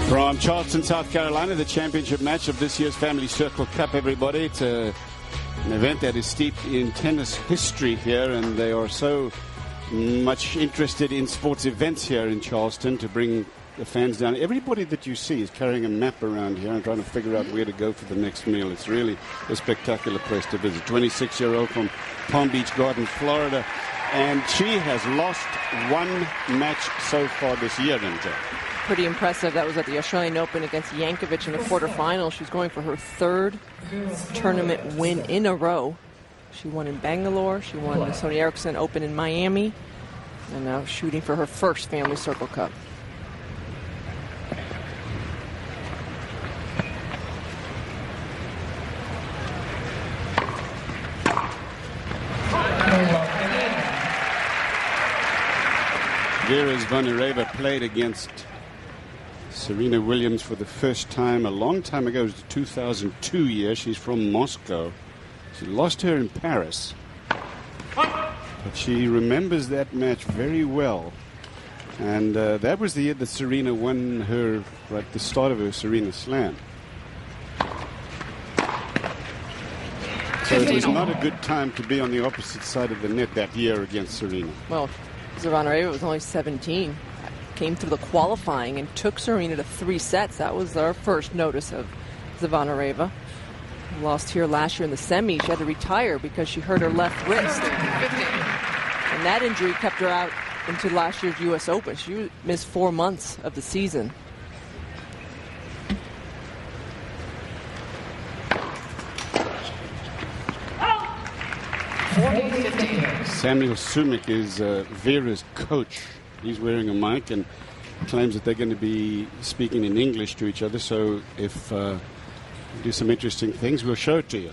From Charleston, South Carolina, the championship match of this year's Family Circle Cup, everybody. It's an event that is steeped in tennis history here, and they are so much interested in sports events here in Charleston to bring the fans down. Everybody that you see is carrying a map around here and trying to figure out where to go for the next meal. It's really a spectacular place to visit. 26-year-old from Palm Beach Gardens, Florida, and she has lost one match so far this year, MJ. Pretty impressive. That was at the Australian Open against Yankovic in the quarterfinal. She's going for her third tournament win in a row. She won in Bangalore. She won the Sony Ericsson Open in Miami. And now shooting for her first Family Circle Cup. Vera Zvonareva played against Serena Williams for the first time a long time ago. It was the 2002 year. She's from Moscow. She lost her in Paris. But she remembers that match very well. And that was the year that Serena won her, right at the start of her Serena Slam. So it was not a good time to be on the opposite side of the net that year against Serena. Well, Zvonareva was only 17. Came through the qualifying and took Serena to 3 sets. That was our first notice of Zvonareva. Lost here last year in the semi. She had to retire because she hurt her left wrist. And that injury kept her out into last year's U.S. Open. She missed 4 months of the season. Samuel Sumic is Vera's coach. He's wearing a mic and claims that they're going to be speaking in English to each other. So if we do some interesting things, we'll show it to you.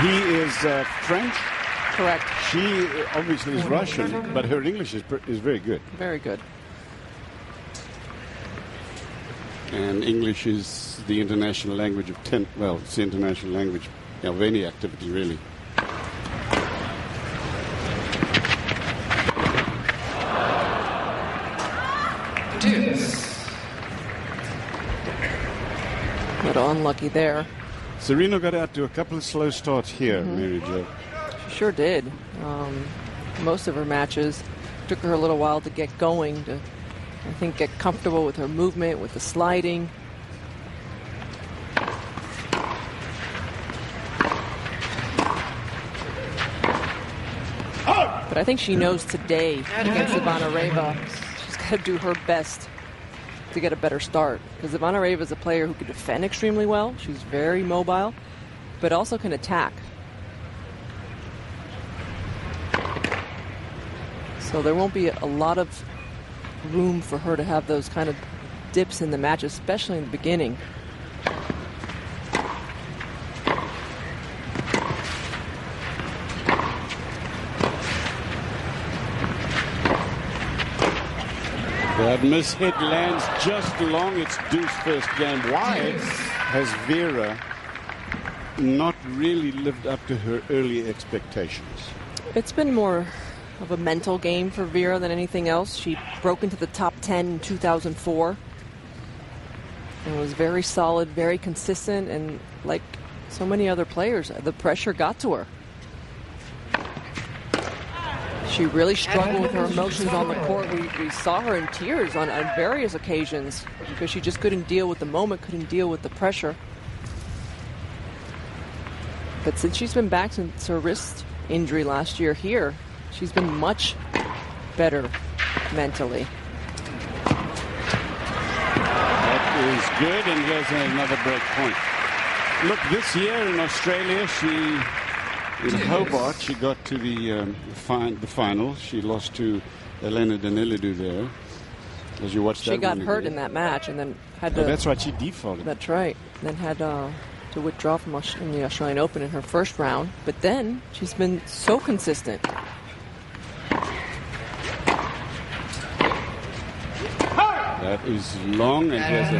He is French. Correct. She obviously is Russian, but her English is very good. Very good. And English is the international language of well, it's the international language of any activity, really. But unlucky there. Serena got out to a couple of slow starts here, Mary Jo. She sure did. Most of her matches took her a little while to get going, to, I think, get comfortable with her movement, with the sliding. But I think she knows today against Zvonareva, she's got to do her best to get a better start. Because Zvonareva is a player who can defend extremely well. She's very mobile, but also can attack. So there won't be a lot of room for her to have those kind of dips in the match, especially in the beginning. That mishit lands just along its deuce first game. Why has Vera not really lived up to her early expectations? It's been more of a mental game for Vera than anything else. She broke into the top 10 in 2004 and was very solid, very consistent, and like so many other players, the pressure got to her. She really struggled with her emotions on the court. We saw her in tears on various occasions because she just couldn't deal with the moment, couldn't deal with the pressure. But since she's been back since her wrist injury last year here, she's been much better mentally. That is good, and here's another break point. Look, this year in Australia, in Hobart, she got to the final. She lost to Elena Danilidou there. As you watched that, she got hurt in that match, and then had to. That's right. She defaulted. That's right. Then had to withdraw from in the Australian Open in her first round. But then she's been so consistent. That is long, and here's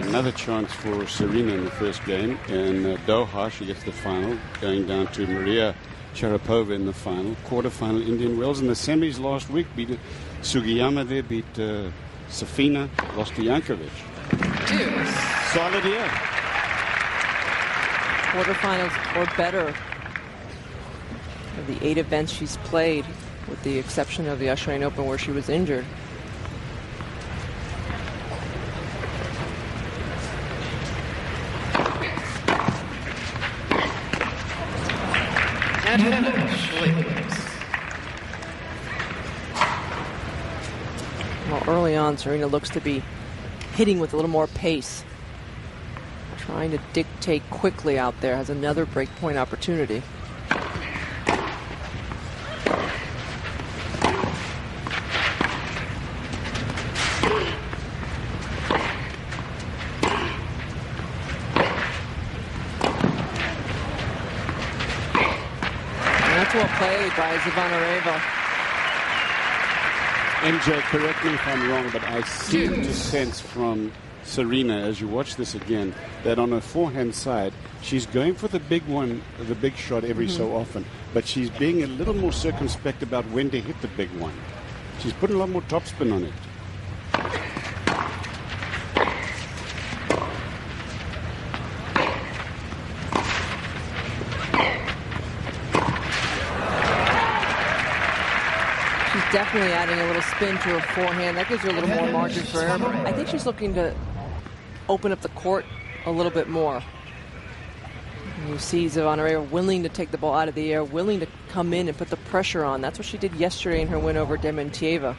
another chance for Serena in the first game. In Doha, she gets the final, going down to Maria Sharapova in the final. Quarterfinal, Indian Wells. In the semis last week, beat Sugiyama there, beat Safina, lost to Jankovic. Solid year. Quarterfinals or better of the 8 events she's played, with the exception of the Australian Open where she was injured. Well, early on, Serena looks to be hitting with a little more pace, trying to dictate quickly out there. Has another break point opportunity. Well played by Zvonareva. MJ, correct me if I'm wrong, but I seem to sense from Serena, as you watch this again, that on her forehand side, she's going for the big one, the big shot every so often, but she's being a little more circumspect about when to hit the big one. She's putting a lot more topspin on it. Definitely adding a little spin to her forehand. That gives her a little more margin for error. I think she's looking to open up the court a little bit more. You see Zvonareva willing to take the ball out of the air, willing to come in and put the pressure on. That's what she did yesterday in her win over Dementieva.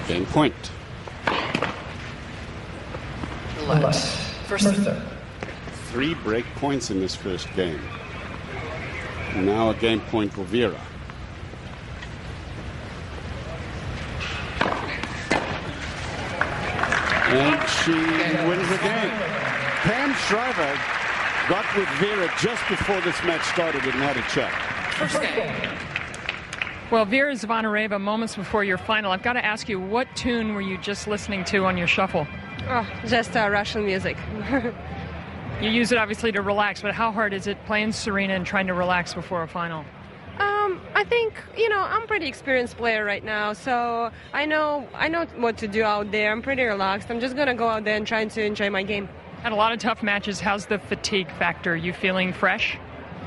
Game point. First third. 3 break points in this first game. Now a game point for Vera. And she wins the game. Pam Shriver got with Vera just before this match started and had a chat. First game. Well, Vera Zvonareva, moments before your final, I've got to ask you, what tune were you just listening to on your shuffle? Oh, just Russian music. You use it obviously to relax, but how hard is it playing Serena and trying to relax before a final? I think, I'm a pretty experienced player right now, so I know what to do out there. I'm pretty relaxed. I'm just going to go out there and try to enjoy my game. Had a lot of tough matches. How's the fatigue factor? You feeling fresh?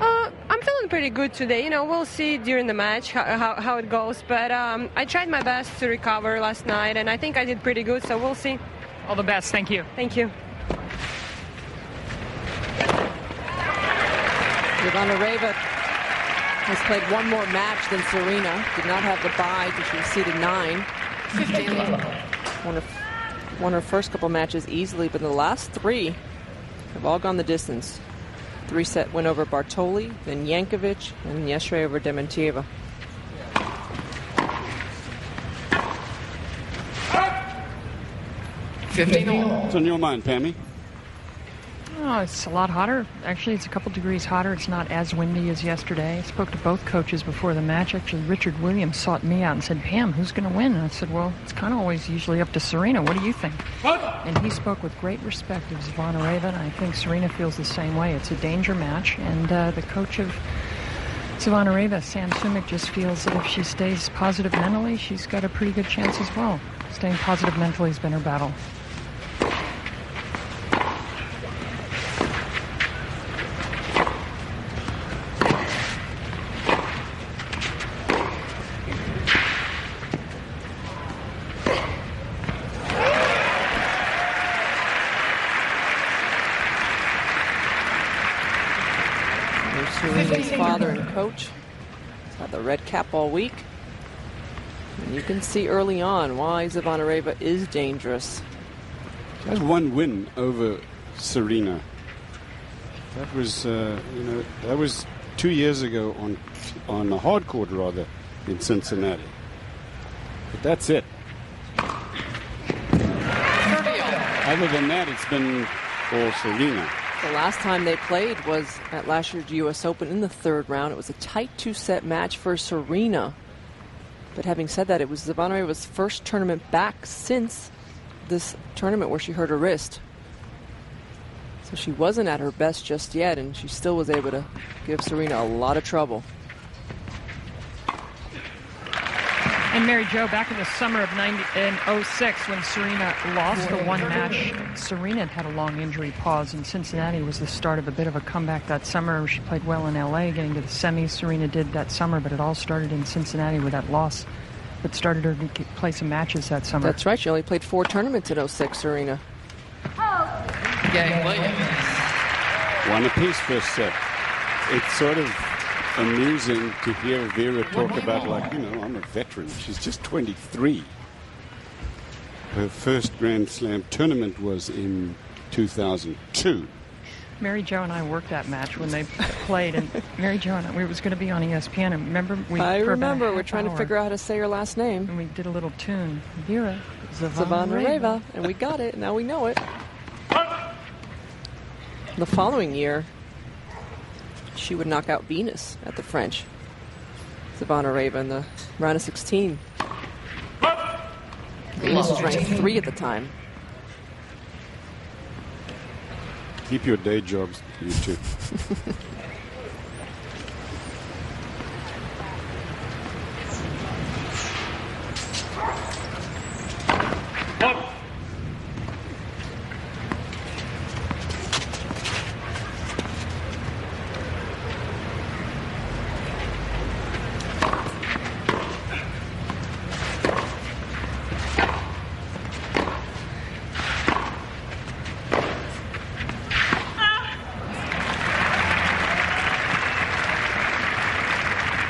I'm feeling pretty good today. We'll see during the match how it goes, but I tried my best to recover last night, and I think I did pretty good, so we'll see. All the best. Thank you. Thank you. Zvonareva has played one more match than Serena. Did not have the bye because she was seeded 9. Won her first couple matches easily, but the last 3 have all gone the distance. 3-set win over Bartoli, then Jankovic, and yesterday over Dementieva. What's on your mind, Pammy? Oh, it's a lot hotter. Actually, it's a couple degrees hotter. It's not as windy as yesterday. I spoke to both coaches before the match. Actually, Richard Williams sought me out and said, Pam, who's going to win? And I said, well, it's kind of always usually up to Serena. What do you think? And he spoke with great respect of Zvonareva, and I think Serena feels the same way. It's a danger match, and the coach of Zvonareva, Sam Sumik, just feels that if she stays positive mentally, she's got a pretty good chance as well. Staying positive mentally has been her battle. Serena's father and coach has had the red cap all week. And you can see early on why Zvonareva is dangerous. She has 1 win over Serena. That was, that was 2 years ago on a hard court, rather, in Cincinnati. But that's it. Other than that, it's been for Serena. The last time they played was at last year's U.S. Open in the 3rd round. It was a tight 2-set match for Serena. But having said that, it was Zvonarev's first tournament back since this tournament where she hurt her wrist. So she wasn't at her best just yet, and she still was able to give Serena a lot of trouble. And Mary Jo, back in the summer of '06, when Serena lost the one match, Serena had a long injury pause, and Cincinnati was the start of a bit of a comeback that summer. She played well in LA, getting to the semis. Serena did that summer, but it all started in Cincinnati with that loss that started her to play some matches that summer. That's right. She only played 4 tournaments in '06, Serena. Game Williams. One apiece first set. It's sort of amusing to hear Vera talk about, like, you know, I'm a veteran. She's just 23. Her first Grand Slam tournament was in 2002. Mary Jo and I worked that match when they played, and Mary Jo and I, it was going to be on ESPN. And remember, I remember. We're trying to figure out how to say her last name. And we did a little tune, Vera Zvonareva, and we got it. Now we know it. The following year, she would knock out Venus at the French. Zvonareva in the round of 16. Venus was ranked 3 at the time. Keep your day jobs, you two.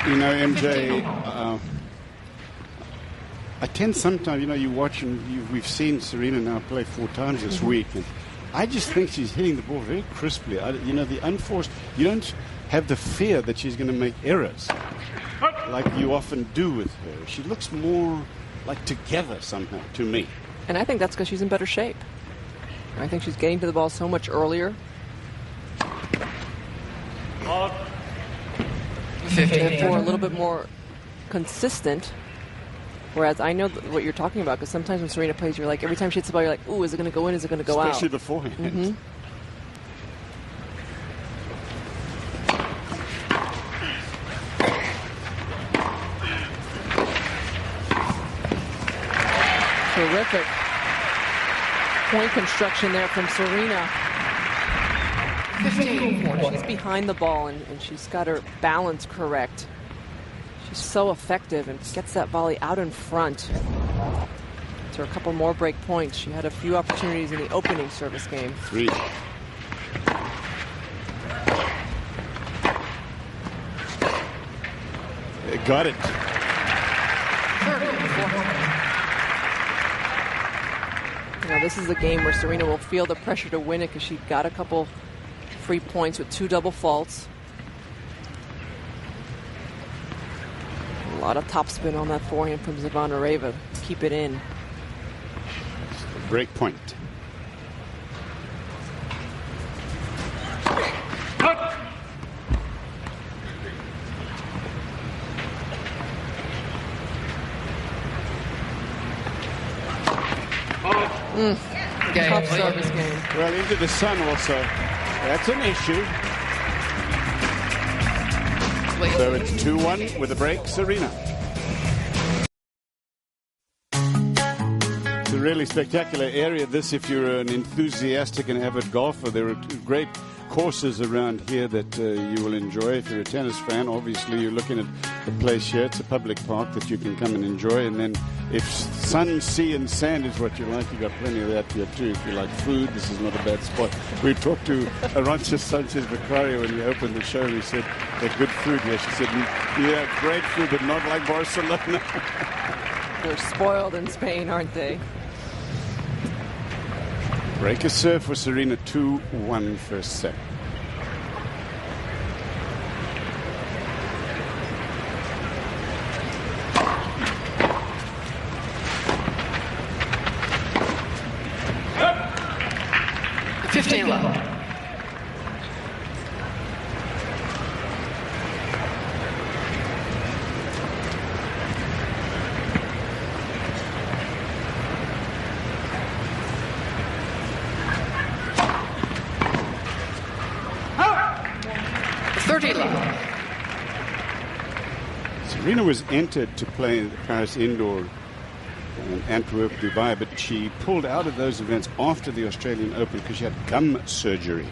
You know, MJ, I tend sometimes, you know, you watch and we've seen Serena now play 4 times this week, and I just think she's hitting the ball very crisply. You know, the unforced, you don't have the fear that she's going to make errors like you often do with her. She looks more like together somehow to me. And I think that's because she's in better shape. I think she's getting to the ball so much earlier. 15. Therefore, a little bit more consistent. Whereas I know what you're talking about, because sometimes when Serena plays, you're like, every time she hits the ball, you're like, ooh, is it going to go in? Is it going to go out? Especially the forehand. Mm-hmm. Terrific point construction there from Serena. 15. She's behind the ball, and she's got her balance correct. She's so effective and gets that volley out in front. To a couple more break points. She had a few opportunities in the opening service game. 3. Got it. You know, this is a game where Serena will feel the pressure to win it because she got a couple free points with 2 double faults. A lot of topspin on that forehand from Zvonareva. Keep it in. Break point. Tough service game. Well, into the sun also. That's an issue. So it's 2-1 with a break, Serena. It's a really spectacular area, this, if you're an enthusiastic and avid golfer. There are great courses around here that you will enjoy. If you're a tennis fan, obviously you're looking at the place here. It's a public park that you can come and enjoy. And then if sun, sea, and sand is what you like, you've got plenty of that here too. If you like food, this is not a bad spot. We talked to Arantxa Sanchez-Vicario when we opened the show. We said, "There's good food here." She said, "Yeah, great food, but not like Barcelona." They're spoiled in Spain, aren't they? Break a serve for Serena, 2-1 first set. 30 love. Serena was entered to play in the Paris Indoor in Antwerp, Dubai, but she pulled out of those events after the Australian Open because she had gum surgery.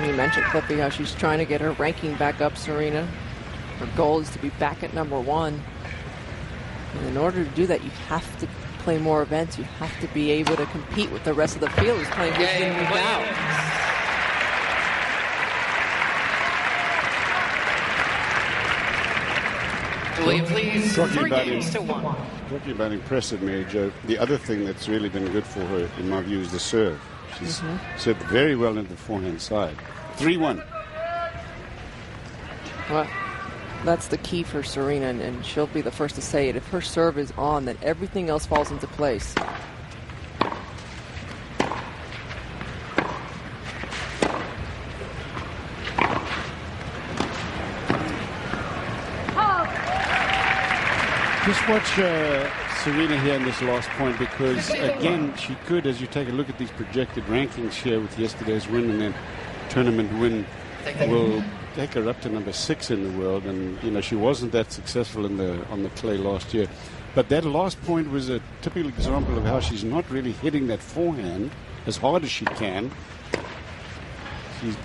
You mentioned, Cliffy, how she's trying to get her ranking back up, Serena. Her goal is to be back at #1. And in order to do that, you have to play more events. You have to be able to compete with the rest of the field who's playing week in, week out. William, please. Talking 3 about games to 1. Talking about impressive, Mary Jo, the other thing that's really been good for her, in my view, is the serve. She's served very well into the forehand side. 3-1. Well, that's the key for Serena, and she'll be the first to say it. If her serve is on, then everything else falls into place. Just watch Serena here in this last point, because again, she could, as you take a look at these projected rankings here with yesterday's win and then tournament win, will take her up to #6 in the world. And you know, she wasn't that successful on the clay last year, but that last point was a typical example of how she's not really hitting that forehand as hard as she can. She's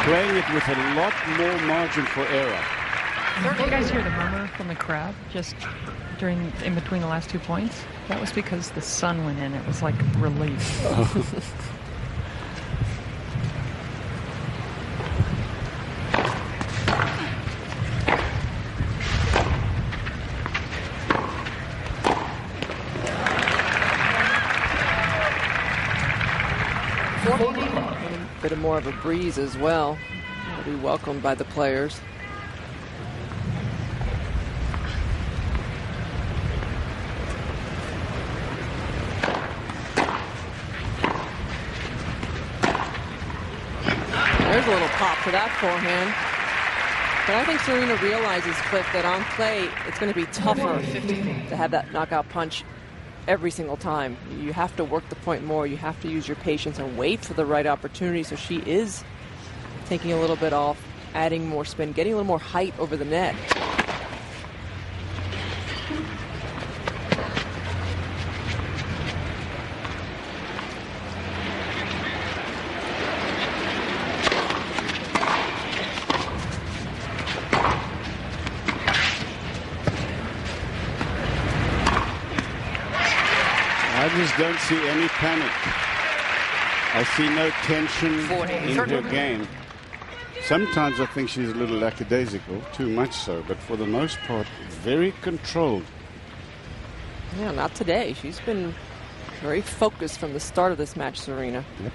playing it with a lot more margin for error. Did you guys hear the murmur from the crowd just in between the last 2 points? That was because the sun went in. It was like relief. A bit more of a breeze as well. It'll be welcomed by the players. There's a little pop for that forehand. But I think Serena realizes, Cliff, that on clay, it's going to be tougher to have that knockout punch every single time. You have to work the point more. You have to use your patience and wait for the right opportunity. So she is taking a little bit off, adding more spin, getting a little more height over the net. I just don't see any panic. I see no tension in her game. Sometimes I think she's a little lackadaisical, too much so, but for the most part, very controlled. Yeah, not today. She's been very focused from the start of this match, Serena. Yep.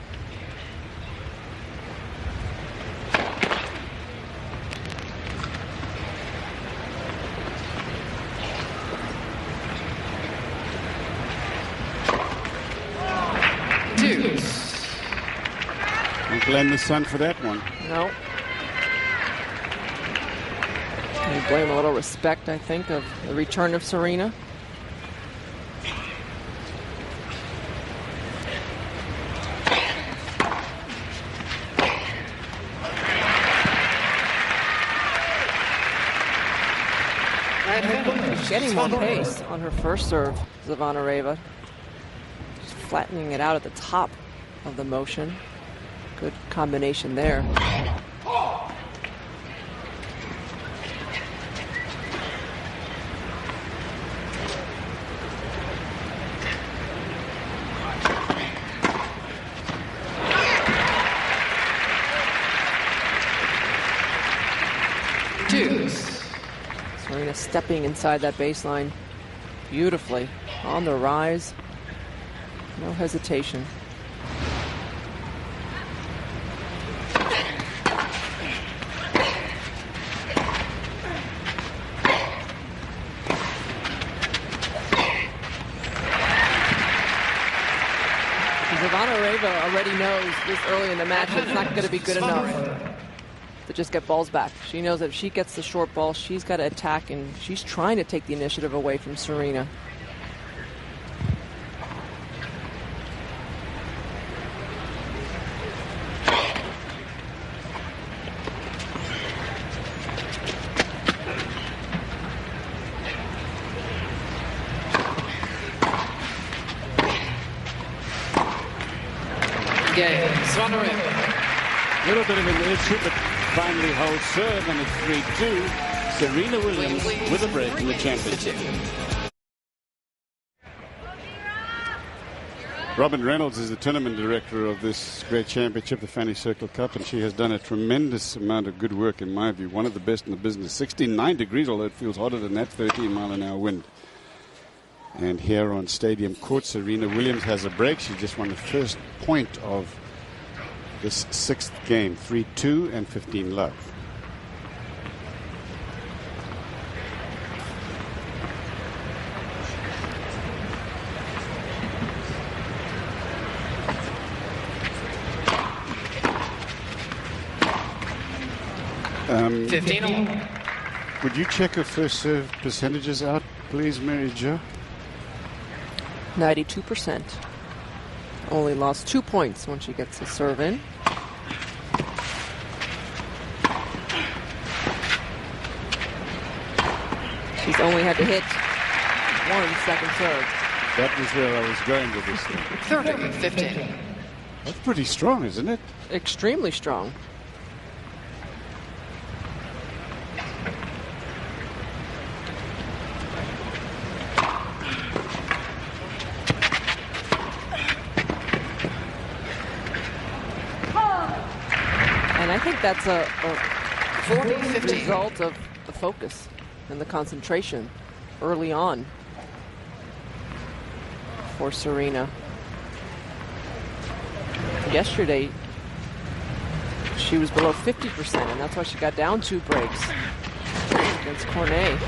Don't blame the sun for that one. No. You blame a little respect, I think, of the return of Serena. She's getting more pace on her first serve, Zvonareva. Just flattening it out at the top of the motion. Good combination there. Serena stepping inside that baseline beautifully. On the rise. No hesitation. Zvonareva a already knows this early in the match it's not going to be good enough to just get balls back. She knows that if she gets the short ball, she's got to attack, and she's trying to take the initiative away from Serena. A little bit of an issue, but finally holds serve, and it's 3-2. Serena Williams with a break in the championship. Robin Reynolds is the tournament director of this great championship, the Fanny Circle Cup, and she has done a tremendous amount of good work, in my view. One of the best in the business. 69 degrees, although it feels hotter than that, 13-mile-an-hour wind. And here on Stadium Court, Serena Williams has a break. She just won the first point of this sixth game, 3-2 and 15-love. Would you check her first serve percentages out, please, Mary Jo? 92%. Only lost 2 points when she gets a serve in. She's only had to hit 1 second serve. That was where I was going with this thing. 30-15. That's pretty strong, isn't it? Extremely strong. And I think that's a result of the focus and the concentration early on for Serena. Yesterday, she was below 50%, and that's why she got down 2 breaks against Cornet.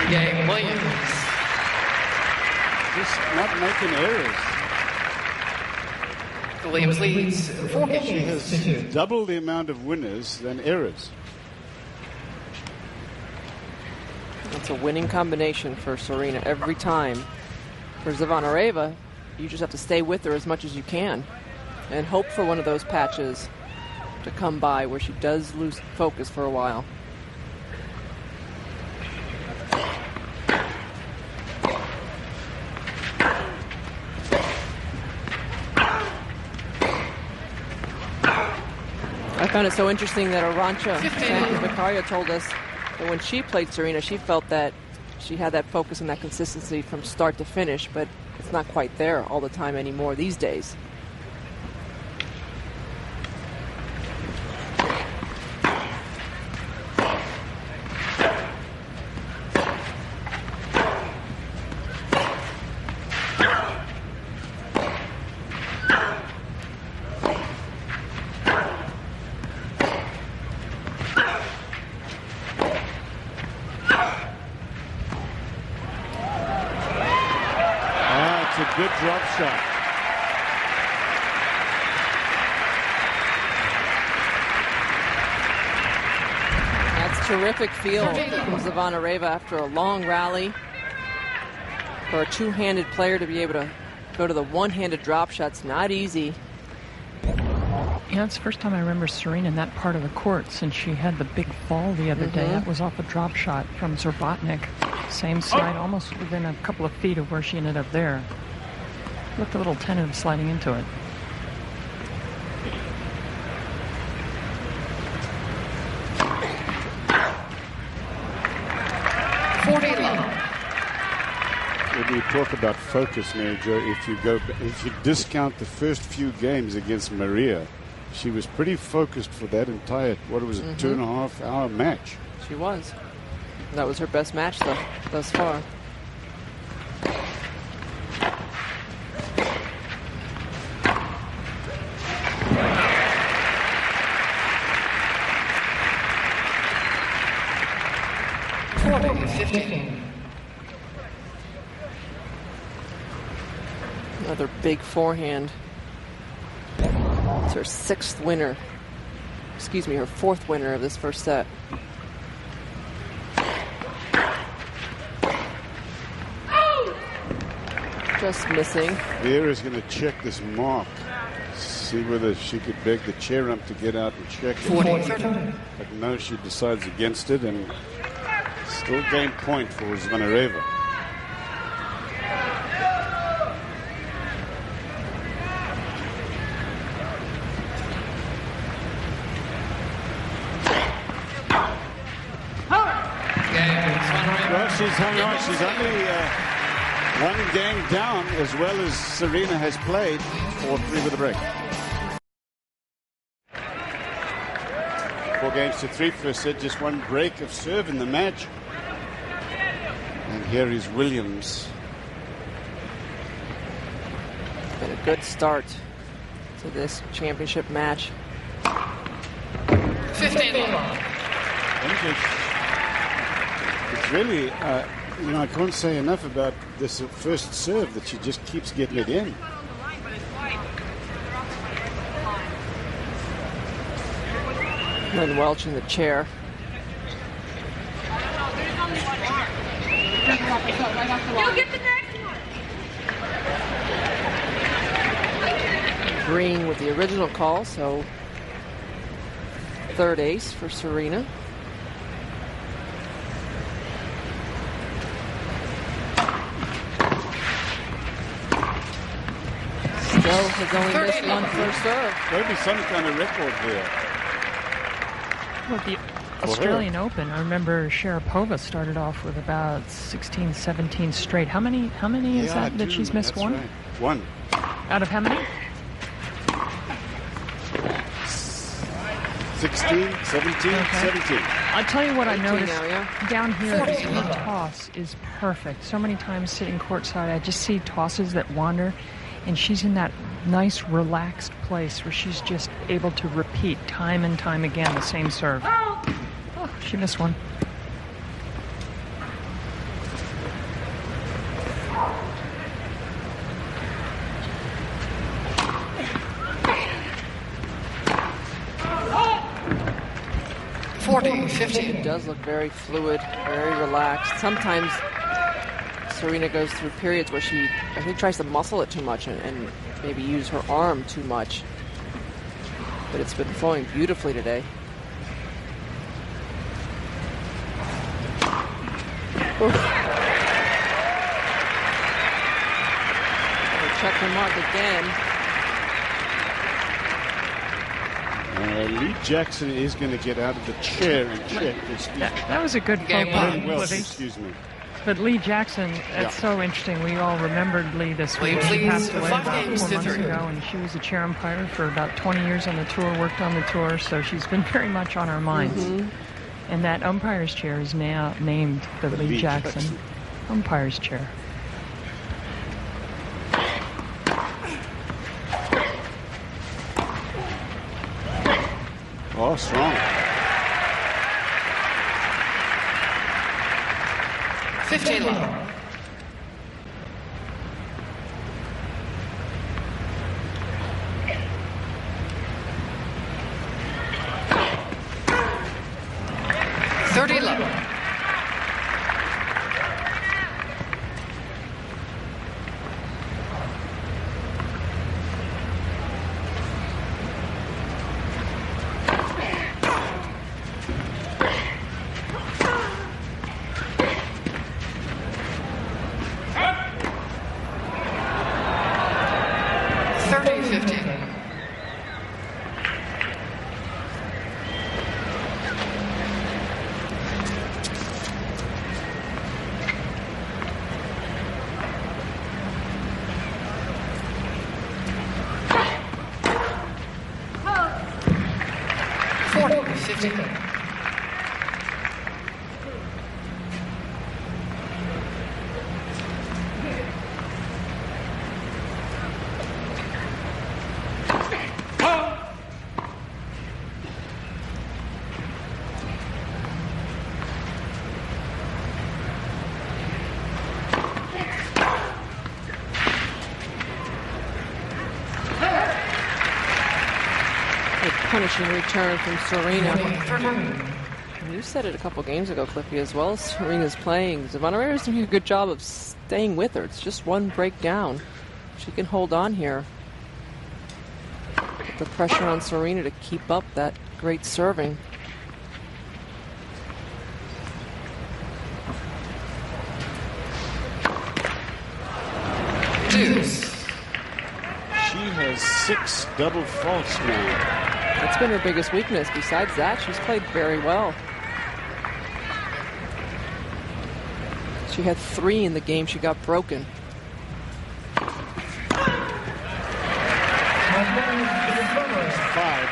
Game Williams. Just not making errors. Williams leads 4 games. She has double the amount of winners than errors. That's a winning combination for Serena every time. For Zvonareva, you just have to stay with her as much as you can and hope for one of those patches to come by where she does lose focus for a while. I found it so interesting that Arantxa Vicario told us that when she played Serena, she felt that she had that focus and that consistency from start to finish, but it's not quite there all the time anymore these days. Good drop shot. That's terrific feel from Zvonareva after a long rally. For a two-handed player to be able to go to the one-handed drop shot's not easy. Yeah, it's the first time I remember Serena in that part of the court since she had the big fall the other day. That was off a drop shot from Zerbatnik. Same side, almost within a couple of feet of where she ended up there. Looked a little tentative sliding into it. When you talk about focus, Mary Jo, if you discount the first few games against Maria, she was pretty focused for that entire, what was it, 2.5 hour match. She was. That was her best match, though, thus far. Big forehand. It's her sixth winner. Excuse me, her fourth winner of this first set. Just missing. Vera's going to check this mark. See whether she could beg the chair ump to get out and check it. But no, she decides against it, and still game point for Zvonareva. Well, she's hung on. She's only one game down, as well as Serena has played for 3 with a break. 4 games to 3 first set, just one break of serve in the match. And here is Williams. Been a good start to this championship match. 15. It's really, you know, I can't say enough about this first serve, that she just keeps getting it in. Lynn Welch in the chair. Green with the original call, so third ace for Serena. Still has only missed one first serve. Maybe some kind of record here. Well, the Australian Open, I remember Sharapova started off with about 16, 17 straight. How many is that she's missed? That's One? right. One. Out of how many? 16, 17, Okay. 17. I'll tell you what I 18 noticed now, yeah. down here. This toss is perfect. So many times sitting courtside, I just see tosses that wander, and she's in that nice, relaxed place where she's just able to repeat time and time again the same serve. Oh, she missed one. It does look very fluid, very relaxed. Sometimes Serena goes through periods where she, I think, tries to muscle it too much and maybe use her arm too much. But it's been flowing beautifully today. Oof. Check her mark again. Lee Jackson is going to get out of the chair and check this. That was a good Game faux pas, one. Well, Libby. excuse me. But Lee Jackson, that's so interesting. We all remembered Lee this week. She Please, passed away 5 about games 4 to months 3. ago, and she was a chair umpire for about 20 years on the tour, worked on the tour, so she's been very much on our minds. And that umpire's chair is now named the Lee Jackson umpire's chair. Oh, strong. 15 love. A punishing return from Serena. You said it a couple games ago, Cliffy, as well as Serena's playing. Zvonareva is doing a good job of staying with her. It's just one break down. She can hold on here. Put the pressure on Serena to keep up that great serving. Deuce. She has 6 double faults now. That's been her biggest weakness. Besides that, she's played very well. She had 3 in the game she got broken. 5,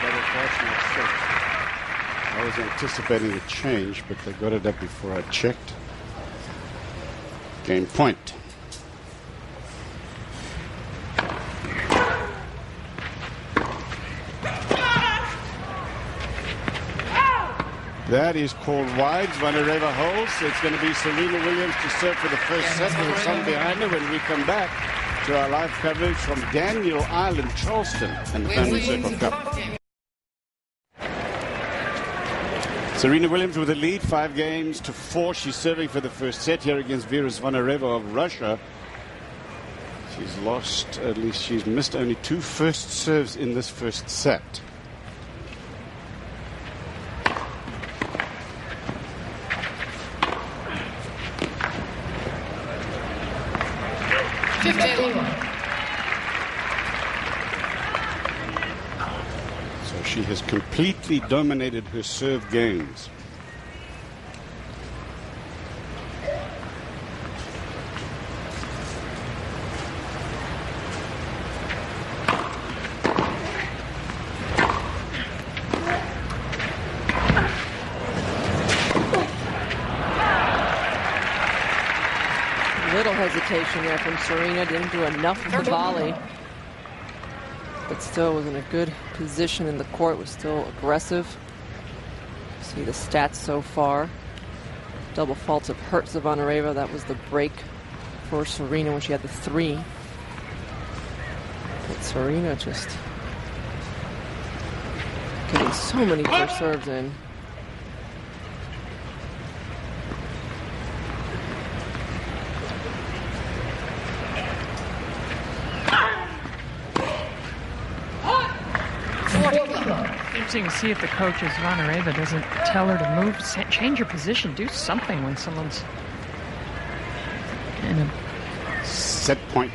but unfortunately 6. I was anticipating a change, but they got it up before I checked. Game point. That is called wide. Zvonareva holds. It's going to be Serena Williams to serve for the first set with some behind her when we come back to our live coverage from Daniel Island, Charleston, and the Family Circle Cup. Serena Williams with a lead, 5-4. She's serving for the first set here against Vera Zvonareva of Russia. She's lost, at least she's missed only 2 first serves in this first set. So she has completely dominated her serve games. Little hesitation there from Serena. Didn't do enough of the volley. But still was in a good position in the court. Was still aggressive. See the stats so far. Double faults have hurt Zvonareva. That was the break for Serena when she had the 3. But Serena just getting so many first serves in. Interesting to see if the coach, Zvonareva, doesn't tell her to move, change her position, do something when someone's in a set point.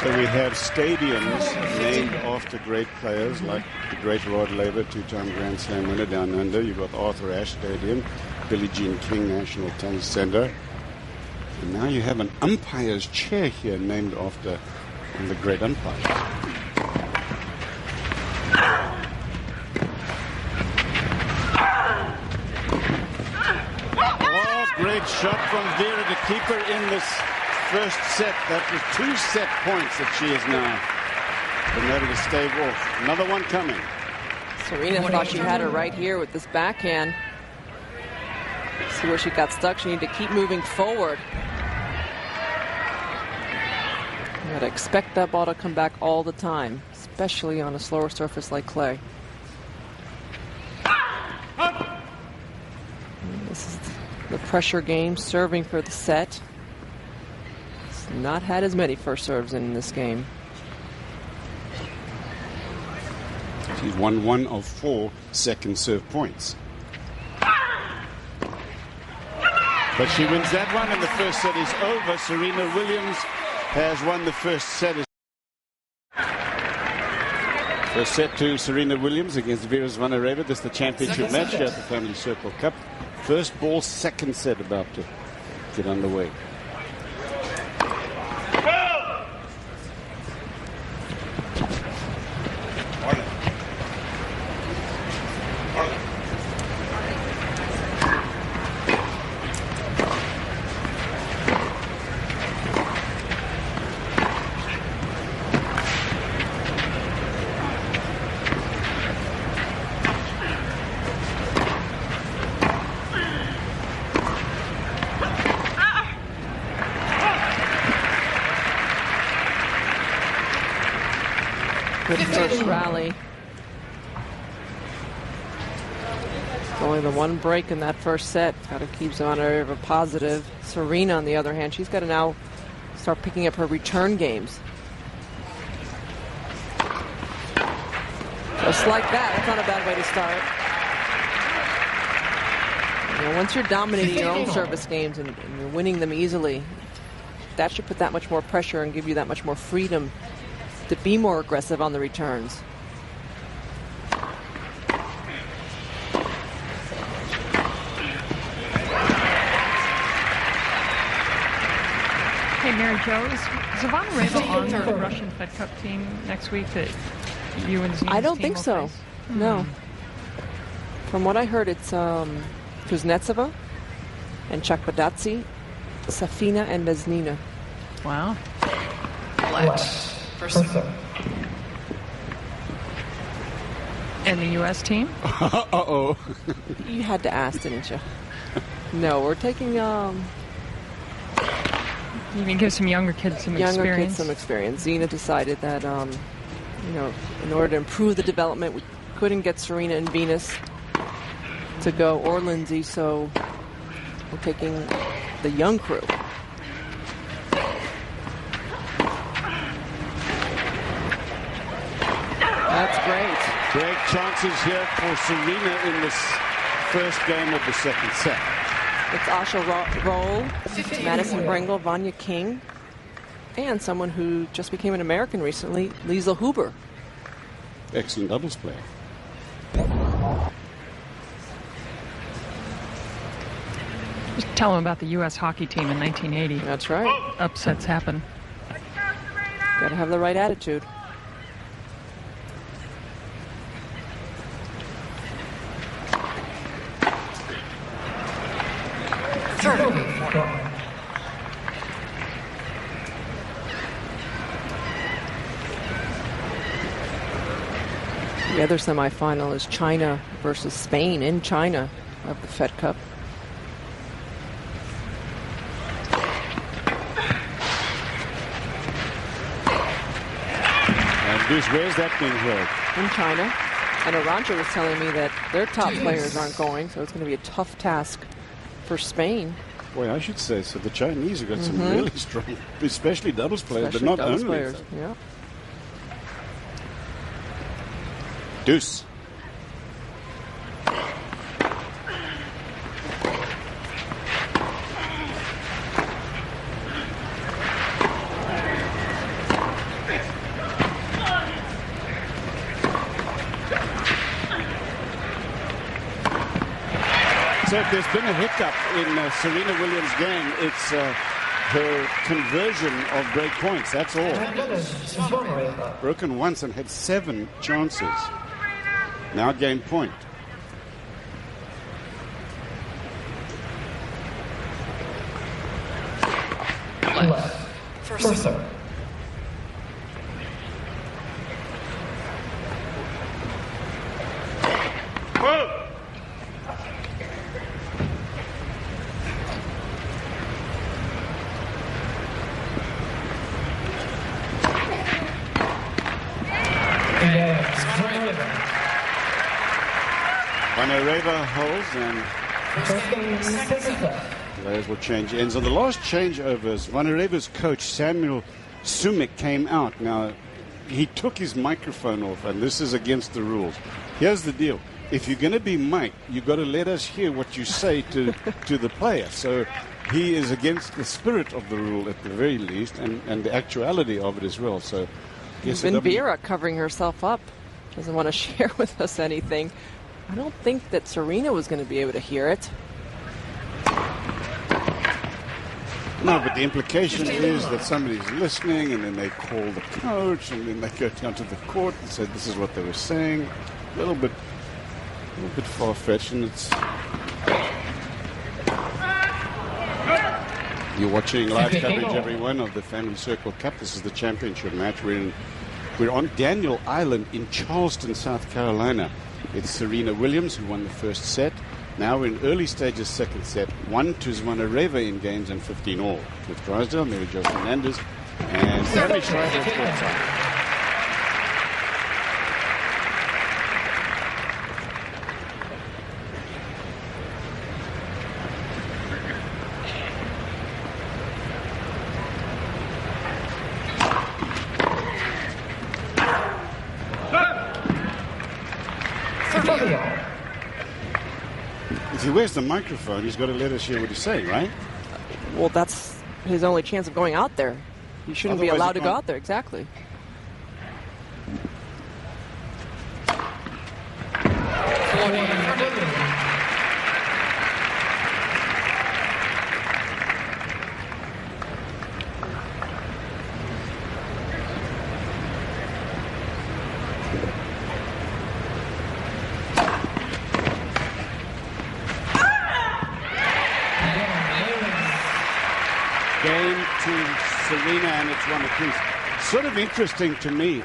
So we have stadiums named after great players like the great Rod Laver, 2-time Grand Slam winner down under. You've got Arthur Ashe Stadium, Billie Jean King National Tennis Center. And now you have an umpire's chair here named after one of the great umpires. Oh, great shot from Vera to keep her in this first set. That was 2 set points that she has now been able to stave off. Another one coming. Serena thought she had her right here with this backhand. See where she got stuck. She needed to keep moving forward. You gotta expect that ball to come back all the time, especially on a slower surface like clay. And this is the pressure game, serving for the set. Not had as many first serves in this game. She's won 1 of 4 second serve points. But she wins that one, and the first set is over. Serena Williams has won the first set. First set to Serena Williams against Vera Zvonareva. This is the championship match here at the Family Circle Cup. First ball, second set about to get underway. first rally. Only the one break in that first set. Got to keep Zvonareva positive. Serena, on the other hand, she's got to now start picking up her return games. Just like that. That's not a bad way to start. You know, once you're dominating your own service games and you're winning them easily, that should put that much more pressure and give you that much more freedom to be more aggressive on the returns. Hey, Mary Jo, is Zvonareva on the Russian Fed Cup team next week that you and Zina's I don't team think will so. face? No. From what I heard, it's Kuznetsova and Chakbadadze, Safina and Vesnina. Wow. First. And the U.S. team? Uh-oh. You had to ask, didn't you? No, we're taking You can give some younger kids some younger experience. kids some experience. Zina decided that, you know, in order to improve the development, we couldn't get Serena and Venus to go or Lindsay, so we're taking the young crew. That's great. Great chances here for Serena in this first game of the second set. It's Asha Roll, Madison Brengle, Vanya King, and someone who just became an American recently, Liesl Huber. Excellent doubles play. Just tell them about the U.S. hockey team in 1980. That's right. Upsets happen. Got to have the right attitude. The other semifinal is China versus Spain in China of the Fed Cup. And Deuce, where's that being held? In China. And Arantxa was telling me that their top players aren't going, so it's going to be a tough task for Spain. Boy, I should say so. The Chinese have got some really strong, especially doubles players, Especially but not doubles only. players. Yeah. Deuce. So if there's been a hiccup in Serena Williams' game, it's her conversion of break points. That's all. Broken once and had 7 chances. Now game point. First serve. Zvonareva holds and players will change ends. On the last changeover, Zvonareva's coach, Samuel Sumik, came out. Now, he took his microphone off, and this is against the rules. Here's the deal. If you're going to be mic'd, you've got to let us hear what you say to the player. So he is against the spirit of the rule at the very least, and the actuality of it as well. So yes, Even Vera covering herself up. Doesn't want to share with us anything. I don't think that Serena was going to be able to hear it. No, but the implication is that somebody's listening, and then they call the coach, and then they go down to the court and say this is what they were saying. A little bit far-fetched, and it's. You're watching live coverage, everyone, of the Family Circle Cup. This is the championship match. We're on Daniel Island in Charleston, South Carolina. It's Serena Williams who won the first set. Now we're in early stages, second set. 1 to Zvonareva in games and 15 all. With Drysdale, Mary Jo Fernandez, and Sammy Schreiber. If he wears the microphone, he's got to let us hear what he's saying, right? Well, that's his only chance of going out there. He shouldn't be allowed to go out there, exactly. Game to Serena, and it's 1-apiece. Sort of interesting to me,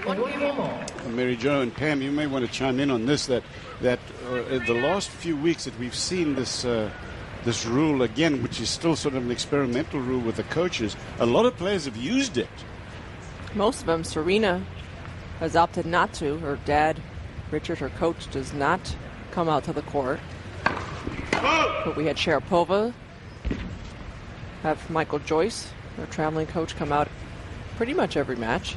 Mary Jo and Pam, you may want to chime in on this, that the last few weeks that we've seen this this rule again, which is still sort of an experimental rule with the coaches, a lot of players have used it. Most of them. Serena has opted not to. Her dad, Richard, her coach, does not come out to the court. But we had Sharapova, have Michael Joyce, their traveling coach, come out pretty much every match.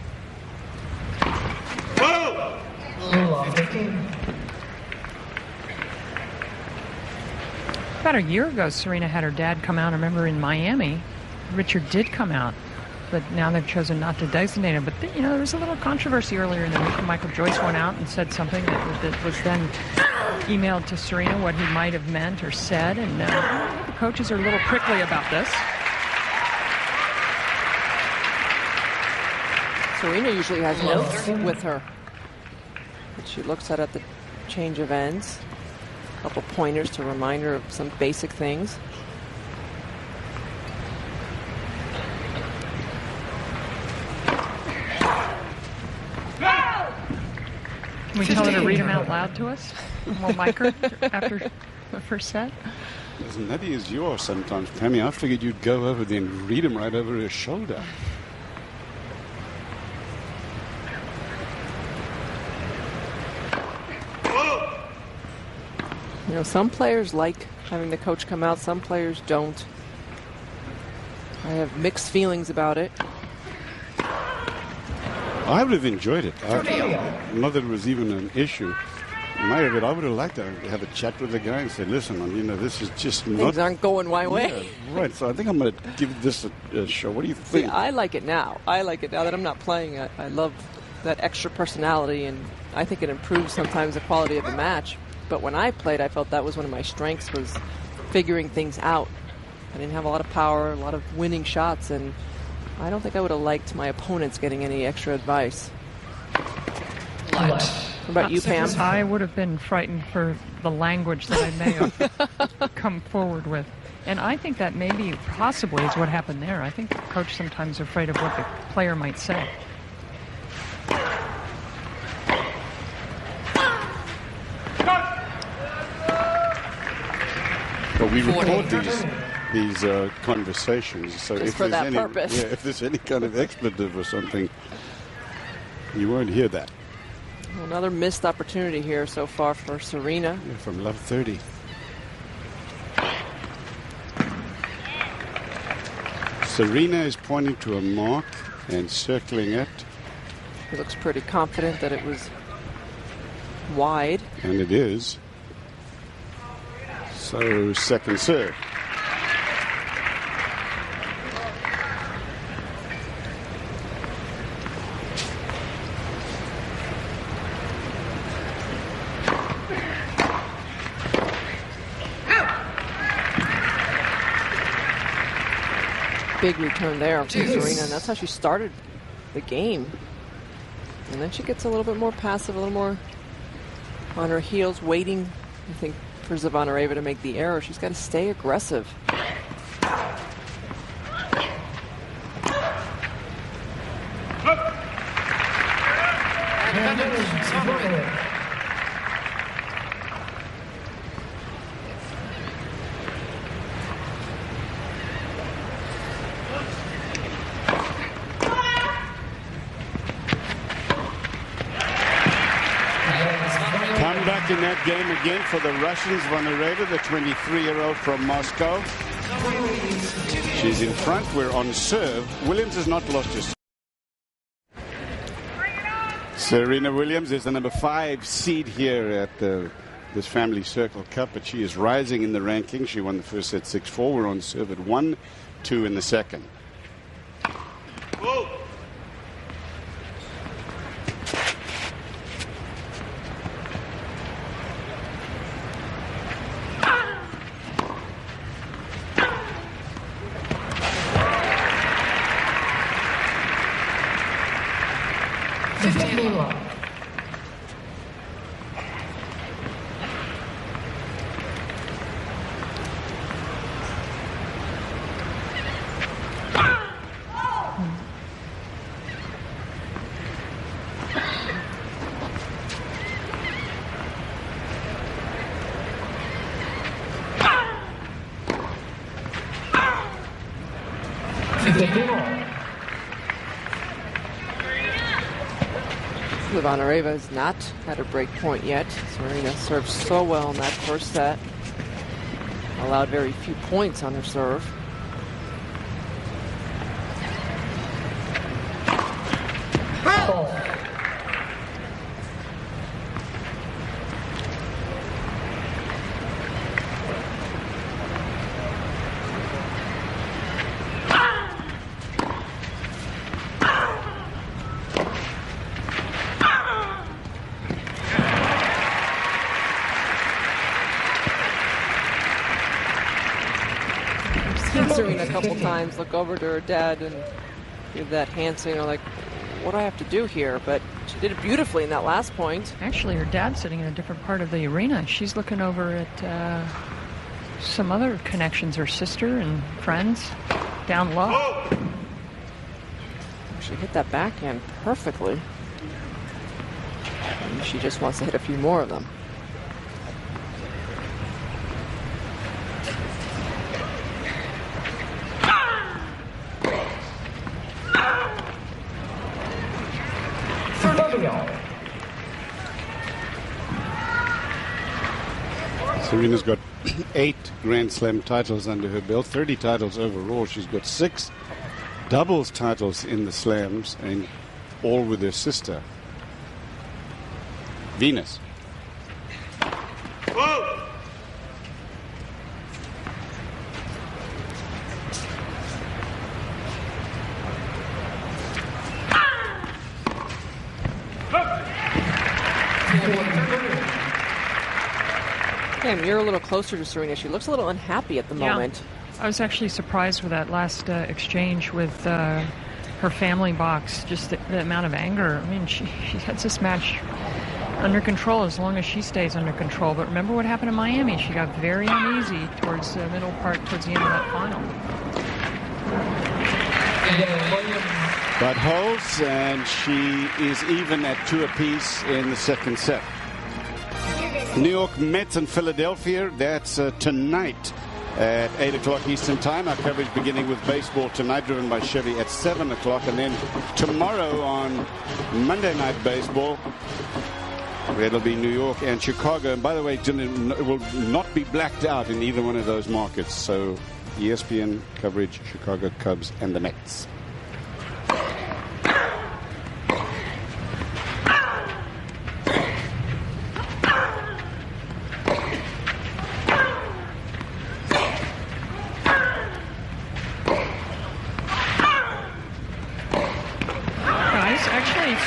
About a year ago, Serena had her dad come out. I remember in Miami, Richard did come out, but now they've chosen not to designate him. But, you know, there was a little controversy earlier in the week when Michael Joyce went out and said something that was then emailed to Serena, what he might have meant or said, and the coaches are a little prickly about this. Serena usually has notes with her that she looks at the change of ends. A couple pointers to remind her of some basic things. Can we tell her to read them out loud to us? We'll mic her after the first set. As nutty as you are sometimes, Pammy, I figured you'd go over there and read them right over her shoulder. You know, some players like having the coach come out, some players don't. I have mixed feelings about it. I would have enjoyed it. Not that it was even an issue. I would have liked to have a chat with the guy and say, listen, you know, this is just not... Things aren't going my way. Yeah, right, so I think I'm going to give this a show. What do you think? See, I like it now. I like it now that I'm not playing. I love that extra personality, and I think it improves sometimes the quality of the match. But when I played, I felt that was one of my strengths, was figuring things out. I didn't have a lot of power, a lot of winning shots, and I don't think I would have liked my opponents getting any extra advice. What about you, Pam? I would have been frightened for the language that I may have come forward with. And I think that maybe possibly is what happened there. I think the coach sometimes is afraid of what the player might say. But we record these conversations, so if there's any, purpose. Yeah, if there's any kind of expletive or something, you won't hear that. Another missed opportunity here so far for Serena. Yeah, from love 30. Serena is pointing to a mark and circling it. He looks pretty confident that it was wide. And it is. So, second serve. Big return there from Serena, and that's how she started the game. And then she gets a little bit more passive, a little more on her heels, waiting, I think, for Zvonareva to make the error. She's got to stay aggressive. In that game again for the Russians, Zvonareva, the 23-year-old from Moscow. She's in front. We're on serve. Williams has not lost his. Serena Williams is the number 5 seed here at the this Family Circle Cup, but she is rising in the rankings. She won the first set 6-4. We're on serve at 1-2 in the second. Whoa. Zvonareva has not had a break point yet. Serena served so well in that first set. Allowed very few points on her serve. Serena a couple times look over to her dad and give that hand signal like, what do I have to do here? But she did it beautifully in that last point. Actually, her dad's sitting in a different part of the arena. She's looking over at some other connections, her sister and friends down low. She hit that backhand perfectly. And she just wants to hit a few more of them. Serena's got 8 Grand Slam titles under her belt, 30 titles overall. She's got 6 doubles titles in the slams, and all with her sister, Venus. Whoa. Cam, you're a little closer to Serena. She looks a little unhappy at the moment. I was actually surprised with that last exchange with her family box, just the amount of anger. I mean, she has this match under control as long as she stays under control. But remember what happened in Miami? She got very uneasy towards the middle part, towards the end of that final. But holds, and she is even at 2 apiece in the second set. New York Mets and Philadelphia, that's tonight at 8 o'clock Eastern Time. Our coverage beginning with baseball tonight, driven by Chevy at 7 o'clock. And then tomorrow on Monday Night Baseball, it'll be New York and Chicago. And by the way, it will not be blacked out in either one of those markets. So ESPN coverage, Chicago Cubs and the Mets.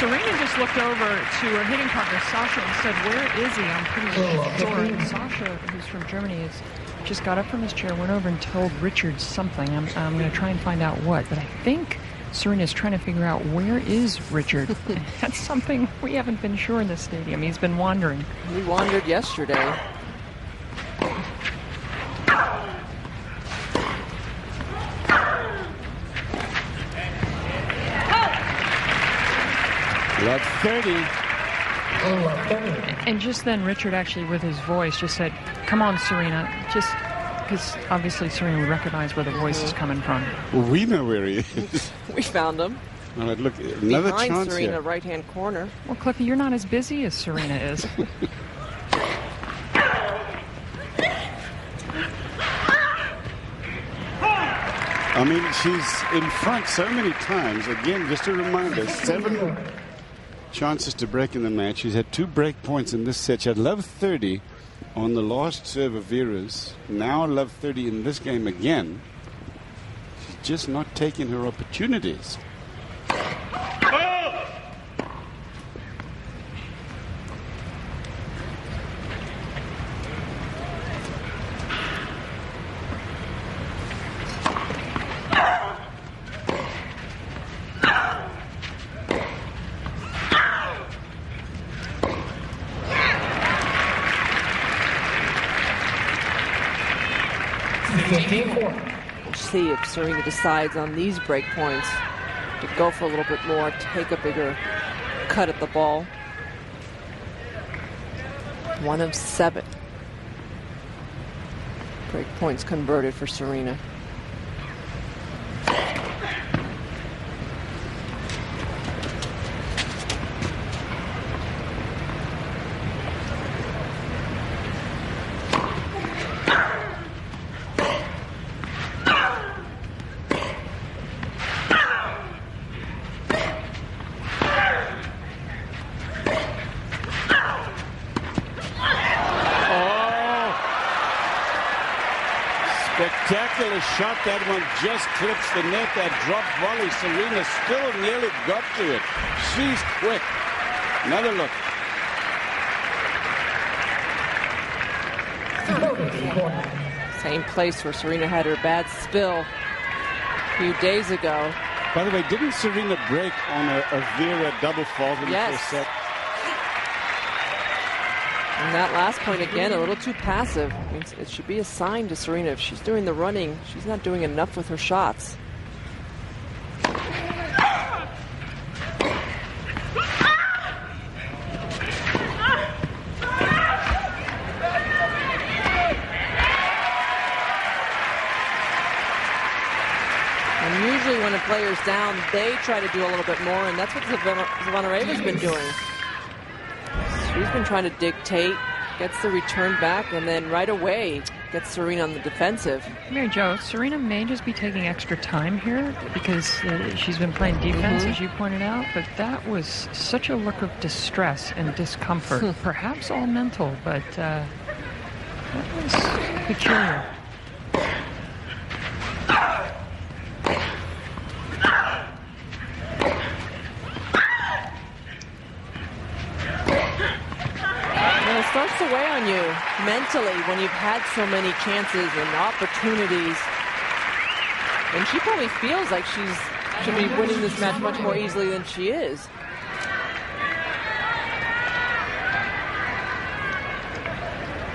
Serena just looked over to her hitting partner, Sasha, and said, where is he? I'm pretty sure. And Sasha, who's from Germany, just got up from his chair, went over and told Richard something. I'm going to try and find out what. But I think Serena's trying to figure out, where is Richard? That's something we haven't been sure in this stadium. He's been wandering. He wandered yesterday. Love 30. And just then, Richard actually, with his voice, just said, come on, Serena. Just because obviously Serena would recognize where the voice is coming from. Well, we know where he is. We found him. All right, look, another behind chance Serena, here. right-hand corner. Well, Cliffy, you're not as busy as Serena is. I mean, she's in front so many times. Again, just a reminder, 7 chances to break in the match. She's had 2 break points in this set. She had love 30 on the last serve of Vera's. Now love 30 in this game again. She's just not taking her opportunities. We'll see if Serena decides on these break points to go for a little bit more, take a bigger cut at the ball. 1 of 7 break points converted for Serena. Spectacular shot. That one just clips the net. That drop volley. Serena still nearly got to it. She's quick. Another look. Same place where Serena had her bad spill a few days ago. By the way, didn't Serena break on a Vera double fault in the first set? And that last point, again, a little too passive. I mean, it should be a sign to Serena. If she's doing the running, she's not doing enough with her shots. And usually when a player's down, they try to do a little bit more, and that's what Zvonareva's been doing. She's been trying to dictate, gets the return back, and then right away gets Serena on the defensive. Mary Jo, Serena may just be taking extra time here because she's been playing defense, as you pointed out, but that was such a look of distress and discomfort. Perhaps all mental, but that was peculiar. Starts to weigh on you mentally when you've had so many chances and opportunities. And she probably feels like she should be winning this match much more easily than she is.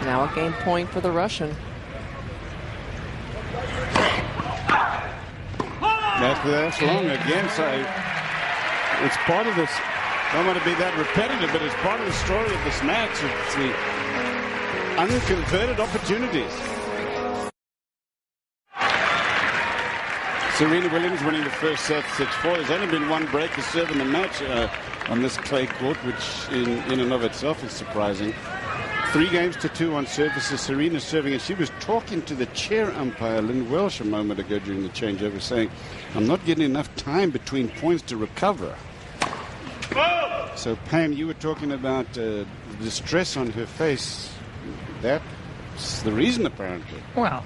Now a game point for the Russian. That's long again, so it's part of this. I don't want to be that repetitive, but it's part of the story of this match. It's the unconverted opportunities. Serena Williams winning the first set, 6-4. There's only been one break to serve in the match on this clay court, which in and of itself is surprising. 3-2 on services. Serena serving, and she was talking to the chair umpire, Lynn Welsh, a moment ago during the changeover, saying, I'm not getting enough time between points to recover. So, Pam, you were talking about the distress on her face. That's the reason, apparently. Well,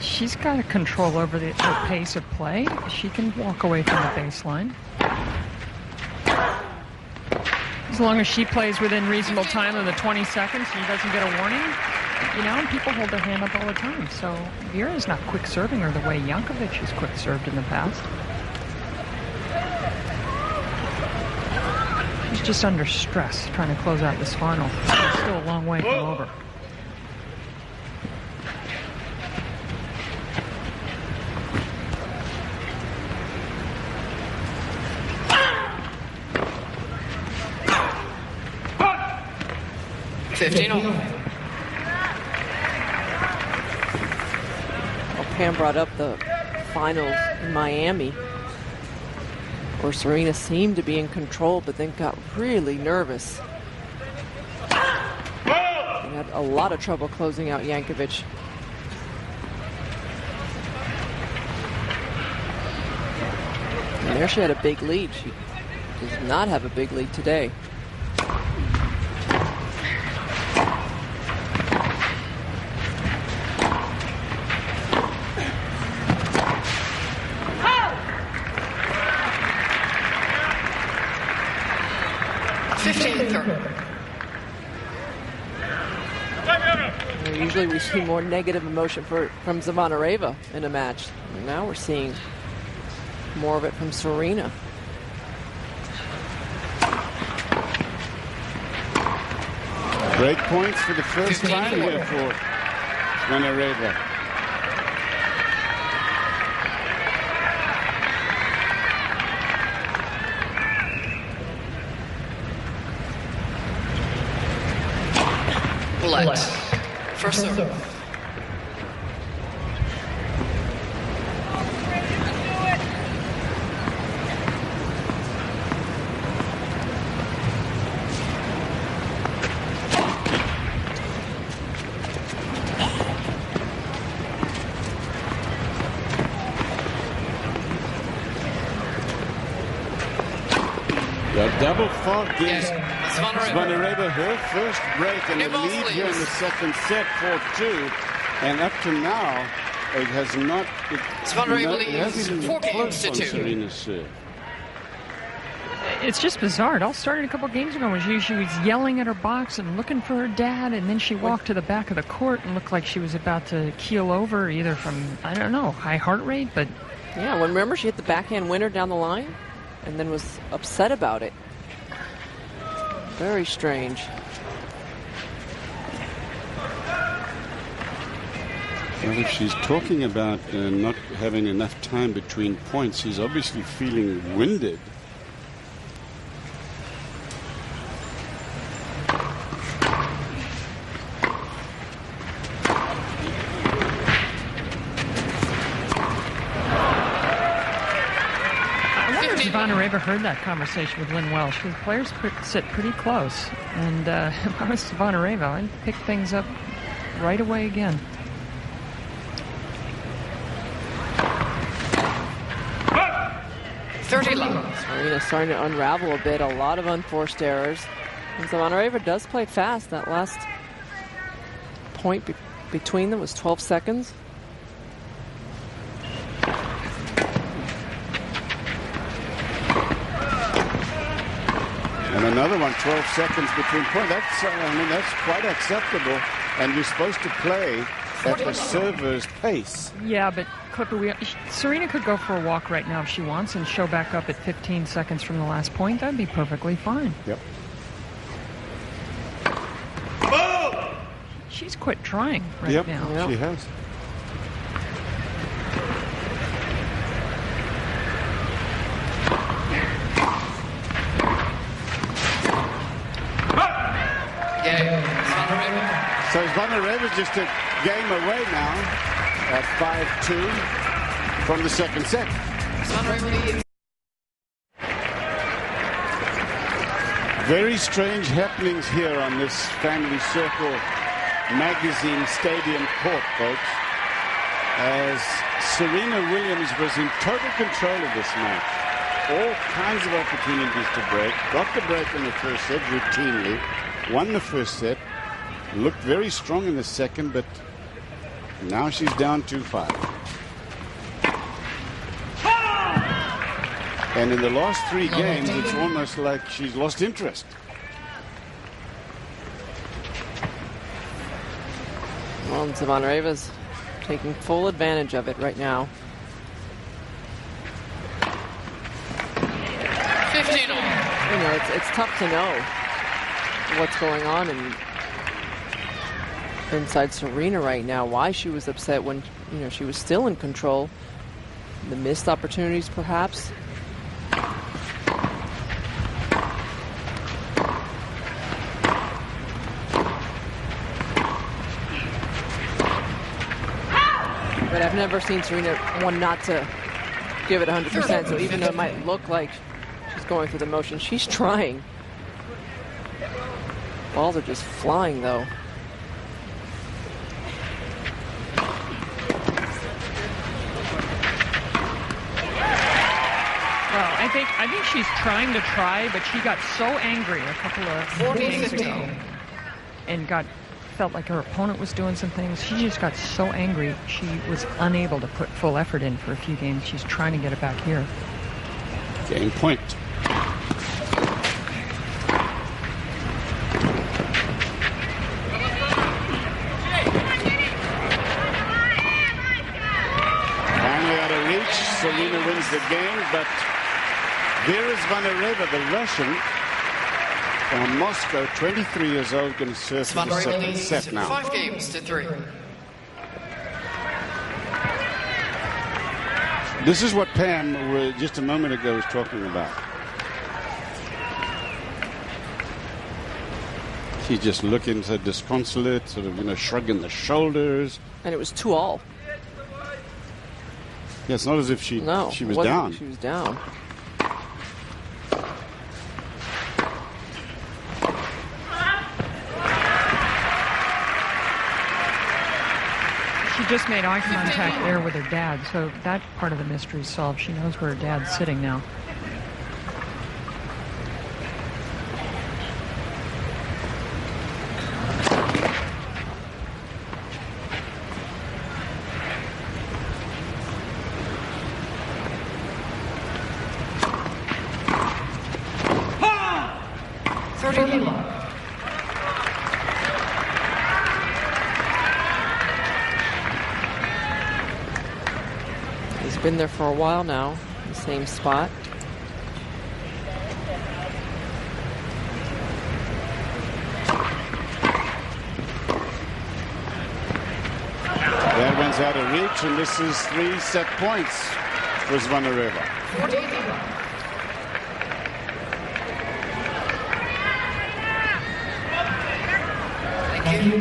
she's got control over the pace of play. She can walk away from the baseline. As long as she plays within reasonable time of the 20 seconds, she doesn't get a warning. You know, and people hold their hand up all the time. So, Vera's not quick serving her the way Jankovic has quick served in the past. She's just under stress trying to close out this final. She's still a long way from over. Well, Pam brought up the finals in Miami, where Serena seemed to be in control, but then got really nervous. And had a lot of trouble closing out Jankovic. And there she had a big lead. She does not have a big lead today. Usually we see more negative emotion from Zvonareva in a match. And now we're seeing more of it from Serena. Great points for the first time here for Zvonareva. First serve. The double fault gives Zvonareva her first break and a lead here in the second set, 4-2. And up to now, it has not. It hasn't been close on Serena's serve. It's just bizarre. It all started a couple games ago when she was yelling at her box and looking for her dad, and then she walked to the back of the court and looked like she was about to keel over, either from, I don't know, high heart rate, but... Yeah, well, remember she hit the backhand winner down the line and then was upset about it. Very strange. Well, if she's talking about not having enough time between points, she's obviously feeling winded. Zvonareva heard that conversation with Lynn Welsh. The players sit pretty close. And if I was Zvonareva, I'd pick things up right away again. Serena's starting to unravel a bit. A lot of unforced errors. And Zvonareva does play fast. That last point between them was 12 seconds. And another one, 12 seconds between points. That's, I mean, that's quite acceptable. And you're supposed to play at the server's pace. Yeah, but Clipper, Serena could go for a walk right now if she wants and show back up at 15 seconds from the last point. That'd be perfectly fine. Yep. She's quit trying right now. Yep, she has. So Zvonareva's just a game away now at 5-2 from the second set. Very strange happenings here on this Family Circle Magazine Stadium court, folks, as Serena Williams was in total control of this match. All kinds of opportunities to break. Got the break in the first set routinely. Won the first set. Looked very strong in the second, but now she's down 2-5. And in the last three games, it's almost like she's lost interest. Well, Zvonareva's taking full advantage of it right now. 15. You know, it's tough to know what's going on inside Serena right now. Why she was upset when, you know, she was still in control. The missed opportunities, perhaps. But I've never seen Serena one not to give it 100%. So even though it might look like she's going through the motion, she's trying. Balls are just flying, though. Well, I think she's trying to try, but she got so angry a couple of games ago and felt like her opponent was doing some things. She just got so angry she was unable to put full effort in for a few games. She's trying to get it back here. Game point. wins the game, but Vera Zvonareva, the Russian from Moscow, 23 years old, going to serve for the second set now. 5 games to 3. This is what Pam just a moment ago was talking about. She's just looking so disconsolate, sort of, shrugging the shoulders. And it was 2-all. Yeah, it's not as if she was down. She was down. She just made eye contact there with her dad, so that part of the mystery is solved. She knows where her dad's sitting now. He's been there for a while now, the same spot. That one's out of reach, and this is 3 set points for Zvonareva. Thank you.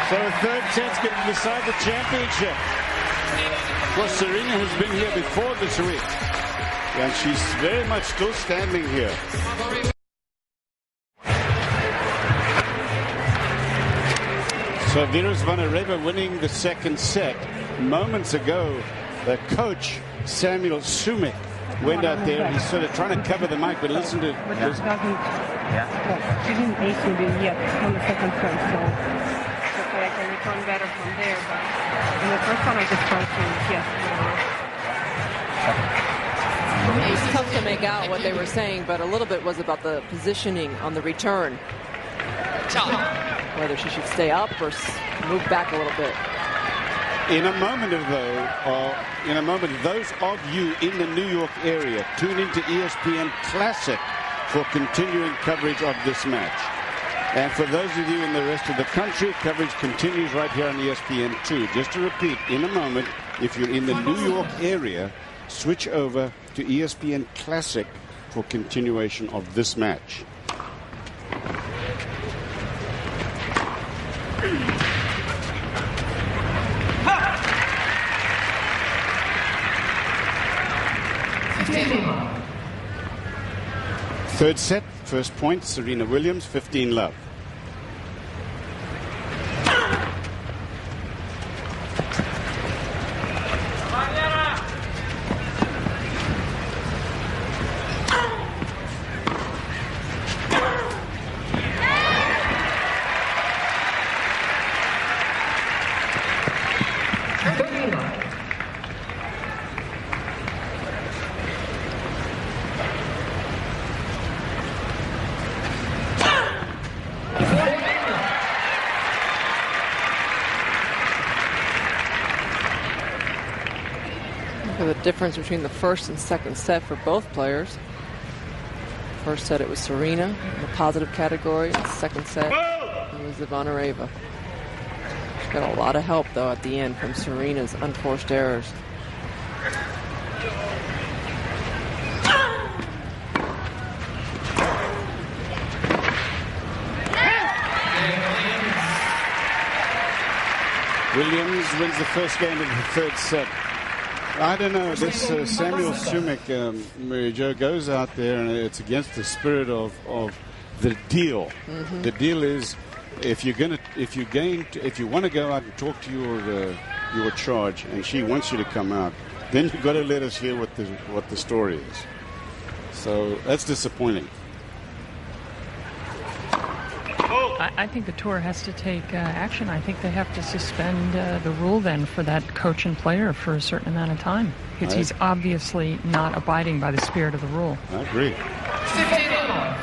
So the third set's going to decide the championship. Of course, Serena has been here before this week, and she's very much still standing here. So Vera Zvonareva winning the second set. Moments ago, the coach, Samuel Sumik, went out there. He's sort of trying to cover the mic, but listen to this. She didn't ace me yet on the second set, so okay, I can return better from there. But in the first one, I just tried to, It was tough to make out what they were saying, but a little bit was about the positioning on the return. Whether she should stay up or move back a little bit. In a moment, those of you in the New York area, tune into ESPN Classic for continuing coverage of this match. And for those of you in the rest of the country, coverage continues right here on ESPN2. Just to repeat, in a moment, if you're in the New York area, switch over to ESPN Classic for continuation of this match. Third set, first point, Serena Williams, 15-love. The difference between the first and second set for both players. First set it was Serena in the positive category. The second set it was Zvonareva. She got a lot of help though at the end from Serena's unforced errors. Williams wins the first game of the third set. I don't know, this Samuel Sumik, Mary Jo, goes out there and it's against the spirit of the deal. Mm-hmm. The deal is if you want to go out and talk to your charge and she wants you to come out, then you've got to let us hear what the story is. So that's disappointing. Oh. I think the tour has to take action. I think they have to suspend the rule then for that coach and player for a certain amount of time. Because he's obviously not abiding by the spirit of the rule. I agree. 15 all.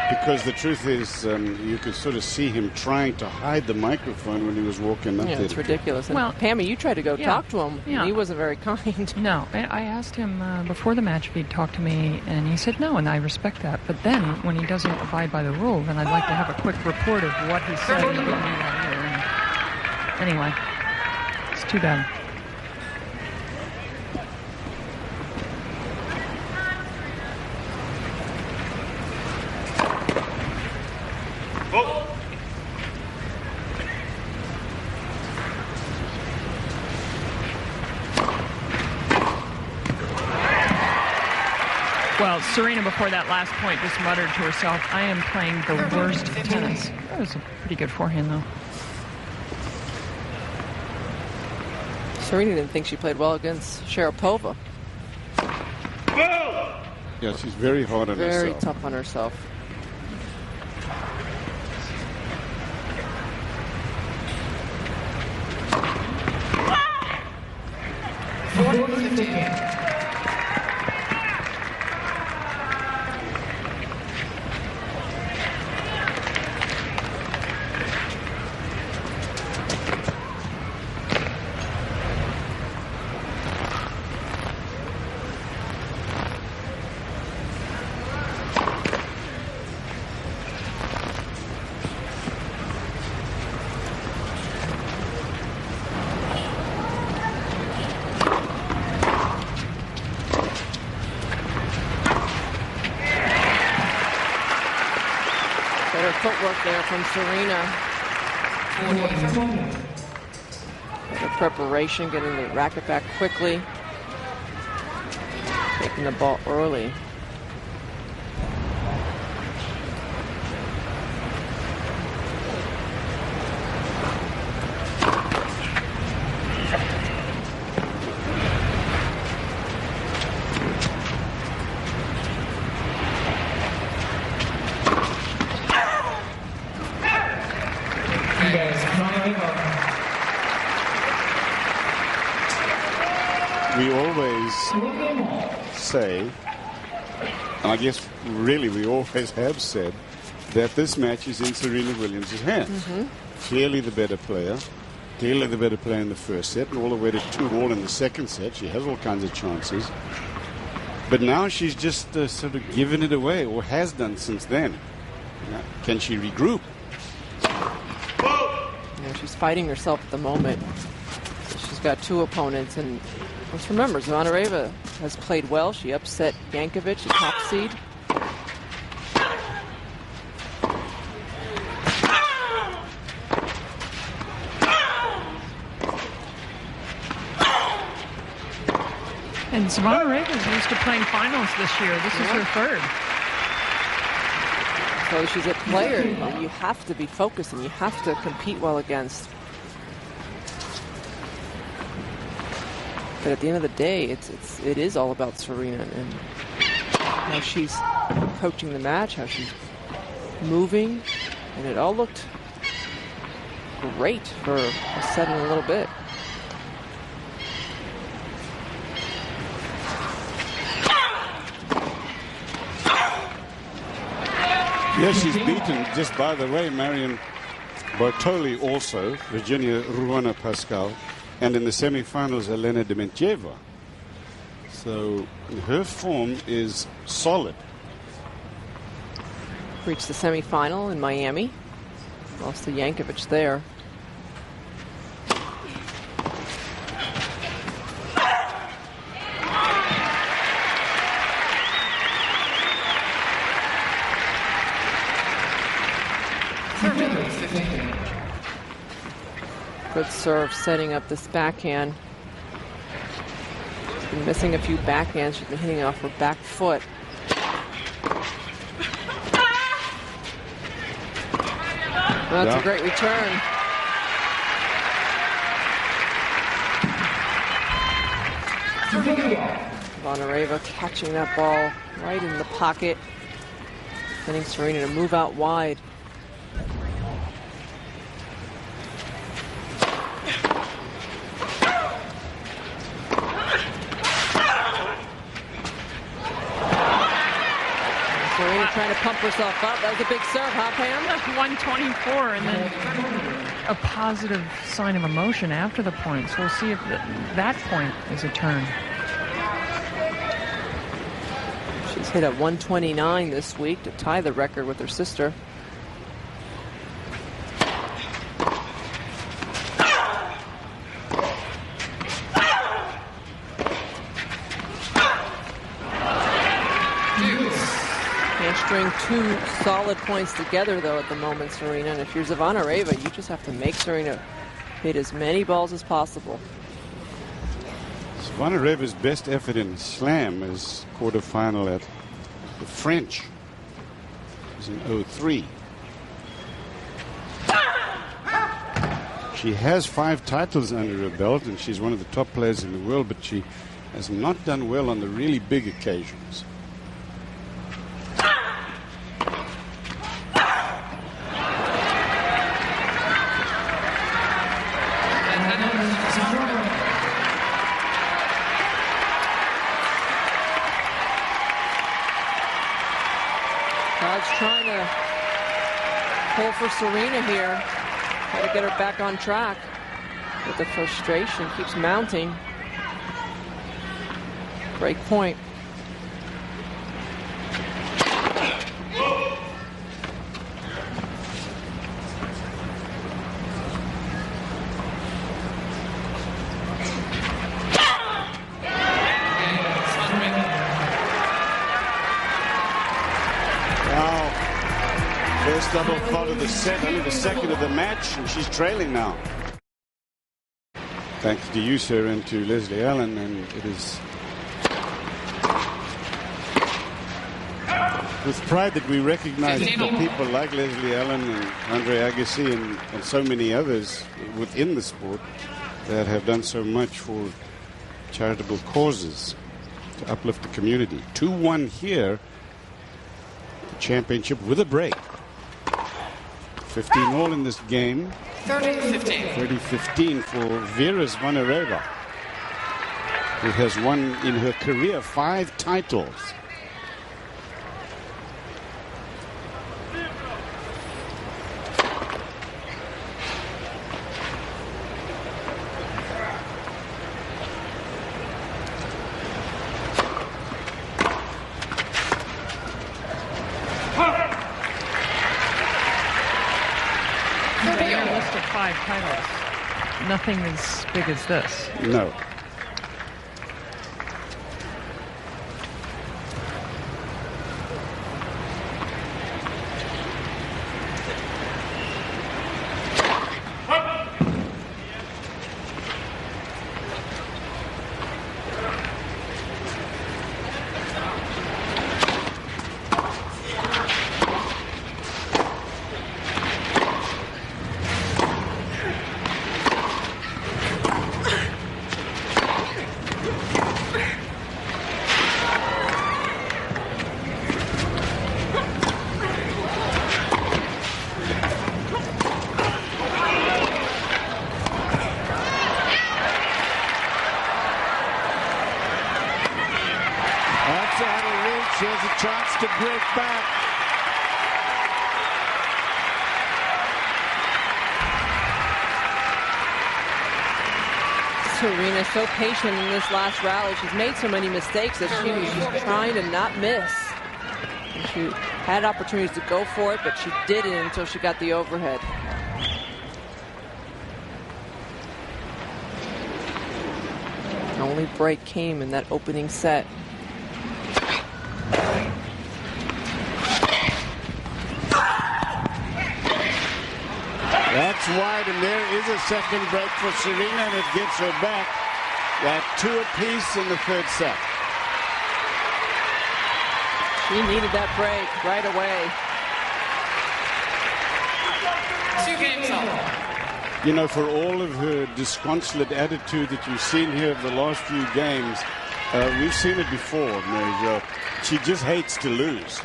Because the truth is, you could sort of see him trying to hide the microphone when he was walking up Yeah, there. it's ridiculous. And Well, Pammy, you tried to go talk to him. Yeah. And he wasn't very kind. No, I asked him before the match if he'd talk to me, and he said no, and I respect that. But then, when he doesn't abide by the rule, then I'd like to have a quick report of what he said. And anyway, it's too bad. Oh. Well, Serena, before that last point, just muttered to herself, I am playing the worst tennis. That was a pretty good forehand, though. Serena didn't think she played well against Sharapova. Yeah, she's very hard on herself. Very tough on herself. Footwork there from Serena. The preparation, getting the racket back quickly. Taking the ball early. We always say, and I guess really we always have said, that this match is in Serena Williams' hands. Clearly the better player. Clearly the better player in the first set, and all the way to 2-all in the second set. She has all kinds of chances. But now she's just sort of given it away, or has done since then. Now, can she regroup? Yeah, she's fighting herself at the moment. She's got two opponents, and let's remember, Zvonareva has played well. She upset Jankovic, the top seed. And Zvonareva is used to playing finals this year. This is her third. So she's a player that you have to be focused and you have to compete well against. But at the end of the day, it is all about Serena and how she's coaching the match, how she's moving, and it all looked great for a set and a little bit. Yes, she's beaten, just by the way, Marion Bartoli also, Virginia Ruana Pascal, and in the semifinals, Elena Dementьeva. So her form is solid. Reached the semifinal in Miami. Lost to Jankovic there. Good serve, setting up this backhand. She's been missing a few backhands. She's been hitting off her back foot. Well, that's a great return. Zvonareva catching that ball right in the pocket. Getting Serena to move out wide. trying to pump herself up. That was a big serve, huh, Pam? 124, and then a positive sign of emotion after the points. We'll see if that point is a turn. She's hit at 129 this week to tie the record with her sister. String 2 solid points together, though, at the moment, Serena. And if you're Zvonareva, you just have to make Serena hit as many balls as possible. Zvonareva's best effort in slam is quarterfinal at the French. It was in 03. She has 5 titles under her belt, and she's one of the top players in the world, but she has not done well on the really big occasions. Trying to pull for Serena here. Try to get her back on track. But the frustration keeps mounting. Break point. Double fault of the set, only the second of the match, and she's trailing now. Thanks to you, sir, and to Leslie Allen, and it is with pride that we recognize the people like Leslie Allen and Andre Agassi and so many others within the sport that have done so much for charitable causes to uplift the community. 2-1 here, the championship with a break. 15 all in this game. 30-15. 30-15 for Vera Zvonareva, who has won in her career 5 titles. Nothing as big as this. No. She has a chance to break back. Serena so patient in this last rally. She's made so many mistakes that she was just trying to not miss. And she had opportunities to go for it, but she didn't until she got the overhead. The only break came in that opening set. That's wide, and there is a second break for Serena, and it gets her back at 2 apiece in the third set. She needed that break right away. 2 games up. You know, for all of her disconsolate attitude that you've seen here of the last few games, we've seen it before, Mary Jo. She just hates to lose.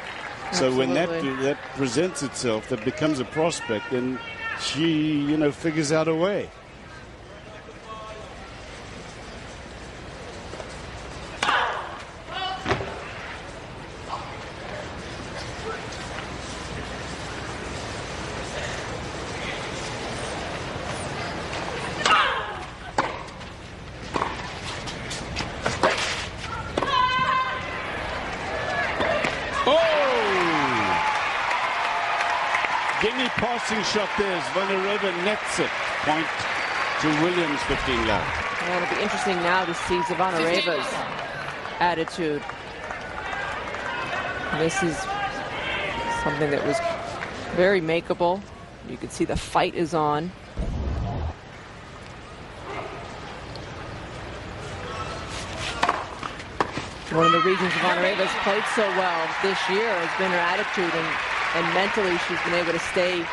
So when that presents itself, that becomes a prospect, and she, you know, figures out a way. only passing shot there is Zvonareva nets it. Point to Williams, 15 love. Well, it'll be interesting now to see Zvonareva's attitude. This is something that was very makeable. You can see the fight is on. One of the reasons Zvonareva's played so well this year has been her attitude, and mentally she's been able to stay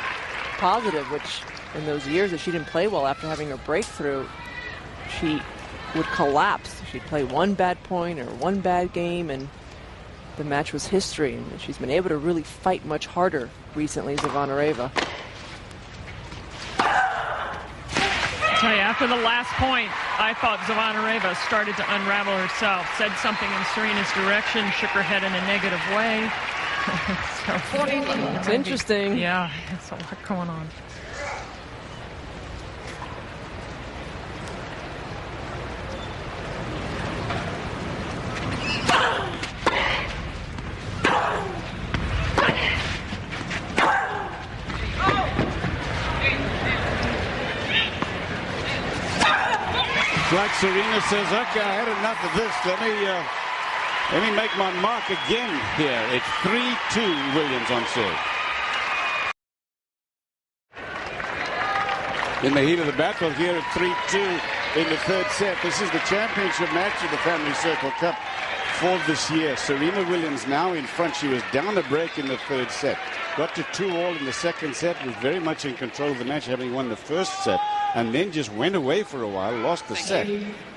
positive, which in those years that she didn't play well after having her breakthrough, she would collapse. She'd play one bad point or one bad game, and the match was history. And she's been able to really fight much harder recently, Zvonareva. I tell you, after the last point, I thought Zvonareva started to unravel herself, said something in Serena's direction, shook her head in a negative way. It's interesting. Yeah, it's a lot going on. Like Serena says, okay, I had enough of this. Let me make my mark again here. It's 3-2 Williams on serve. In the heat of the battle here at 3-2 in the third set. This is the championship match of the Family Circle Cup for this year. Serena Williams now in front. She was down a break in the third set. Got to 2-all in the second set. Was very much in control of the match, having won the first set. And then just went away for a while, lost the set.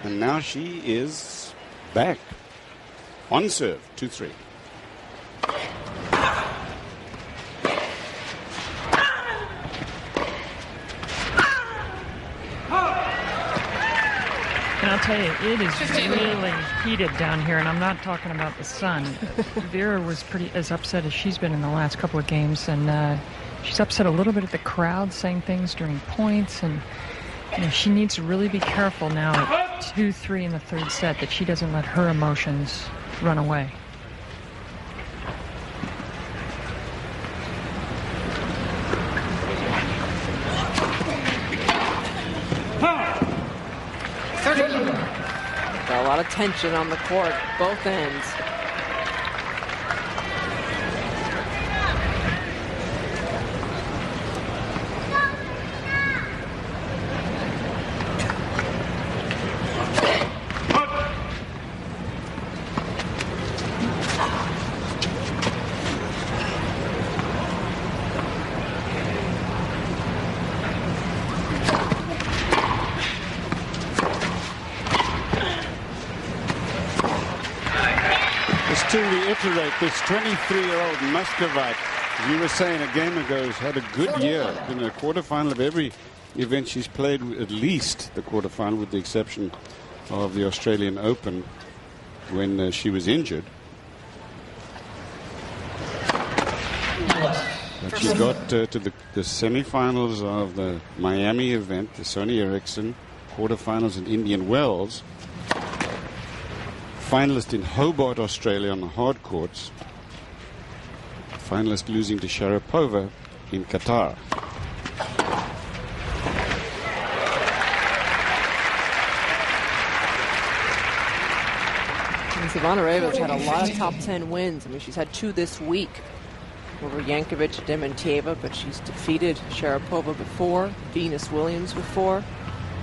And now she is back. On serve, 2-3. And I'll tell you, it is really heated down here, and I'm not talking about the sun. Vera was pretty as upset as she's been in the last couple of games, and she's upset a little bit at the crowd saying things during points, and you know, she needs to really be careful now at 2-3 in the third set that she doesn't let her emotions run away. Got a lot of tension on the court, both ends. To reiterate, this 23-year-old Muscovite, as you were saying a game ago, has had a good year. In the quarterfinal of every event she's played, at least the quarterfinal, with the exception of the Australian Open when she was injured. But she got to the semifinals of the Miami event, the Sony Ericsson, quarterfinals in Indian Wells. Finalist in Hobart, Australia on the hard courts. Finalist losing to Sharapova in Qatar. Zvonareva has had a lot of top 10 wins. I mean, she's had 2 this week over Yankovic, Dementieva, but she's defeated Sharapova before, Venus Williams before,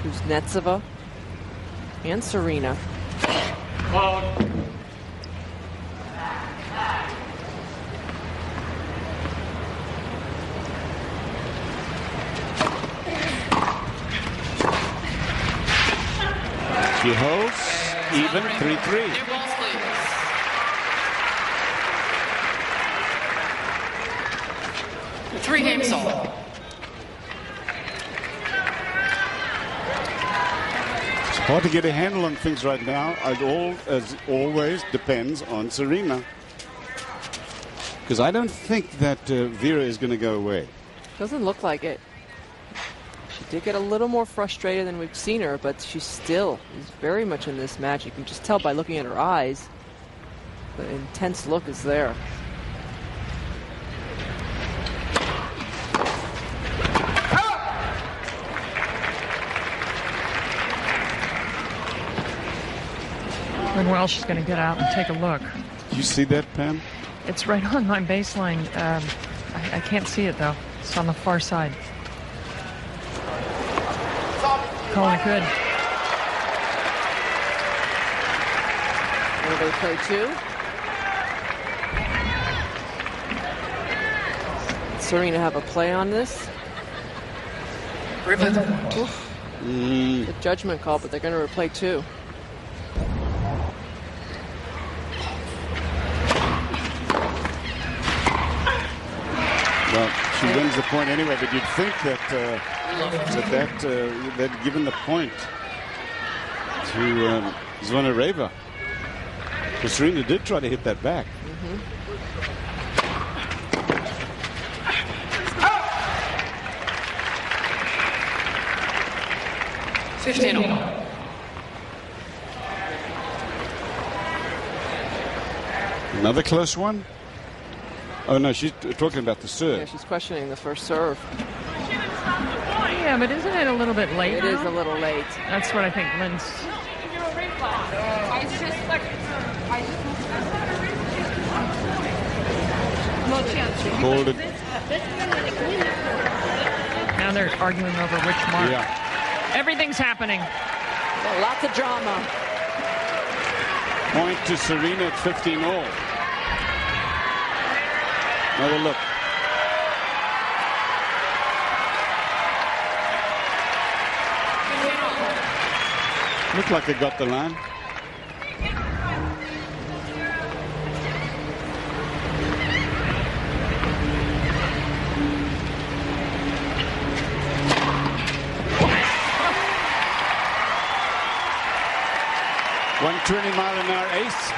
Kuznetsova, and Serena. She holds even 3-3. 3 games all. Hard to get a handle on things right now. As always, depends on Serena. Because I don't think that Vera is going to go away. Doesn't look like it. She did get a little more frustrated than we've seen her, but she still is very much in this match. You can just tell by looking at her eyes. The intense look is there. When Welsh is going to get out and take a look. Do you see that, Pam? It's right on my baseline. I can't see it, though. It's on the far side. Calling it good. Will they play two? Serena have a play on this? The judgment call, but they're going to replay two. Well, she wins the point anyway, but you'd think that that given the point to Zvonareva. Because Serena did try to hit that back. 15-all. Another close one? Oh, no, she's talking about the serve. Yeah, she's questioning the first serve. Yeah, but isn't it a little bit late? It is a little late. That's what I think Lynn's... Called it. Now they're arguing over which mark. Yeah. Everything's happening. Well, lots of drama. Point to Serena at 15-all. Another look. Looked like they got the line. $120-mile-an-hour ace.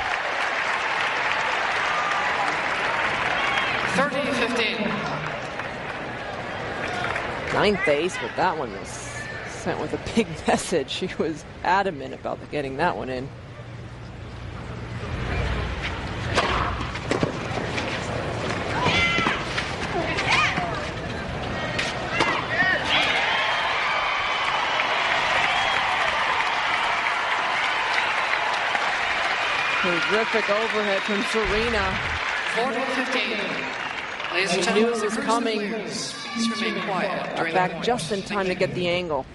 30-15. Ninth ace, but that one was sent with a big message. She was adamant about getting that one in. Terrific overhead from Serena. 40-15. Ladies and She gentlemen, knew it was coming. please remain quiet during the Back points. just in time to get the angle.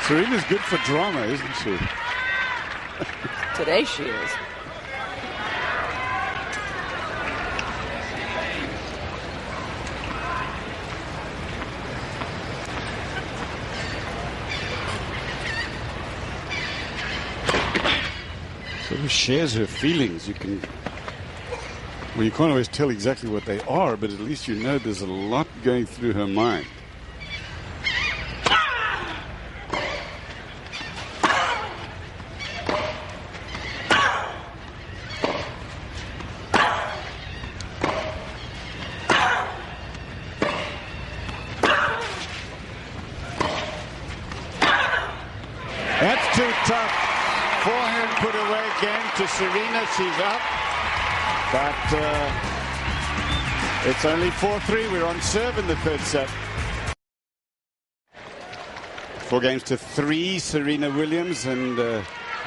Serena's good for drama, isn't she? Today she is. Sort of shares her feelings. You can, well, you can't always tell exactly what they are, but at least you know there's a lot going through her mind. That's too tough. Forehand put away game to Serena. She's up. But it's only 4-3. We're on serve in the third set. 4-3. Serena Williams and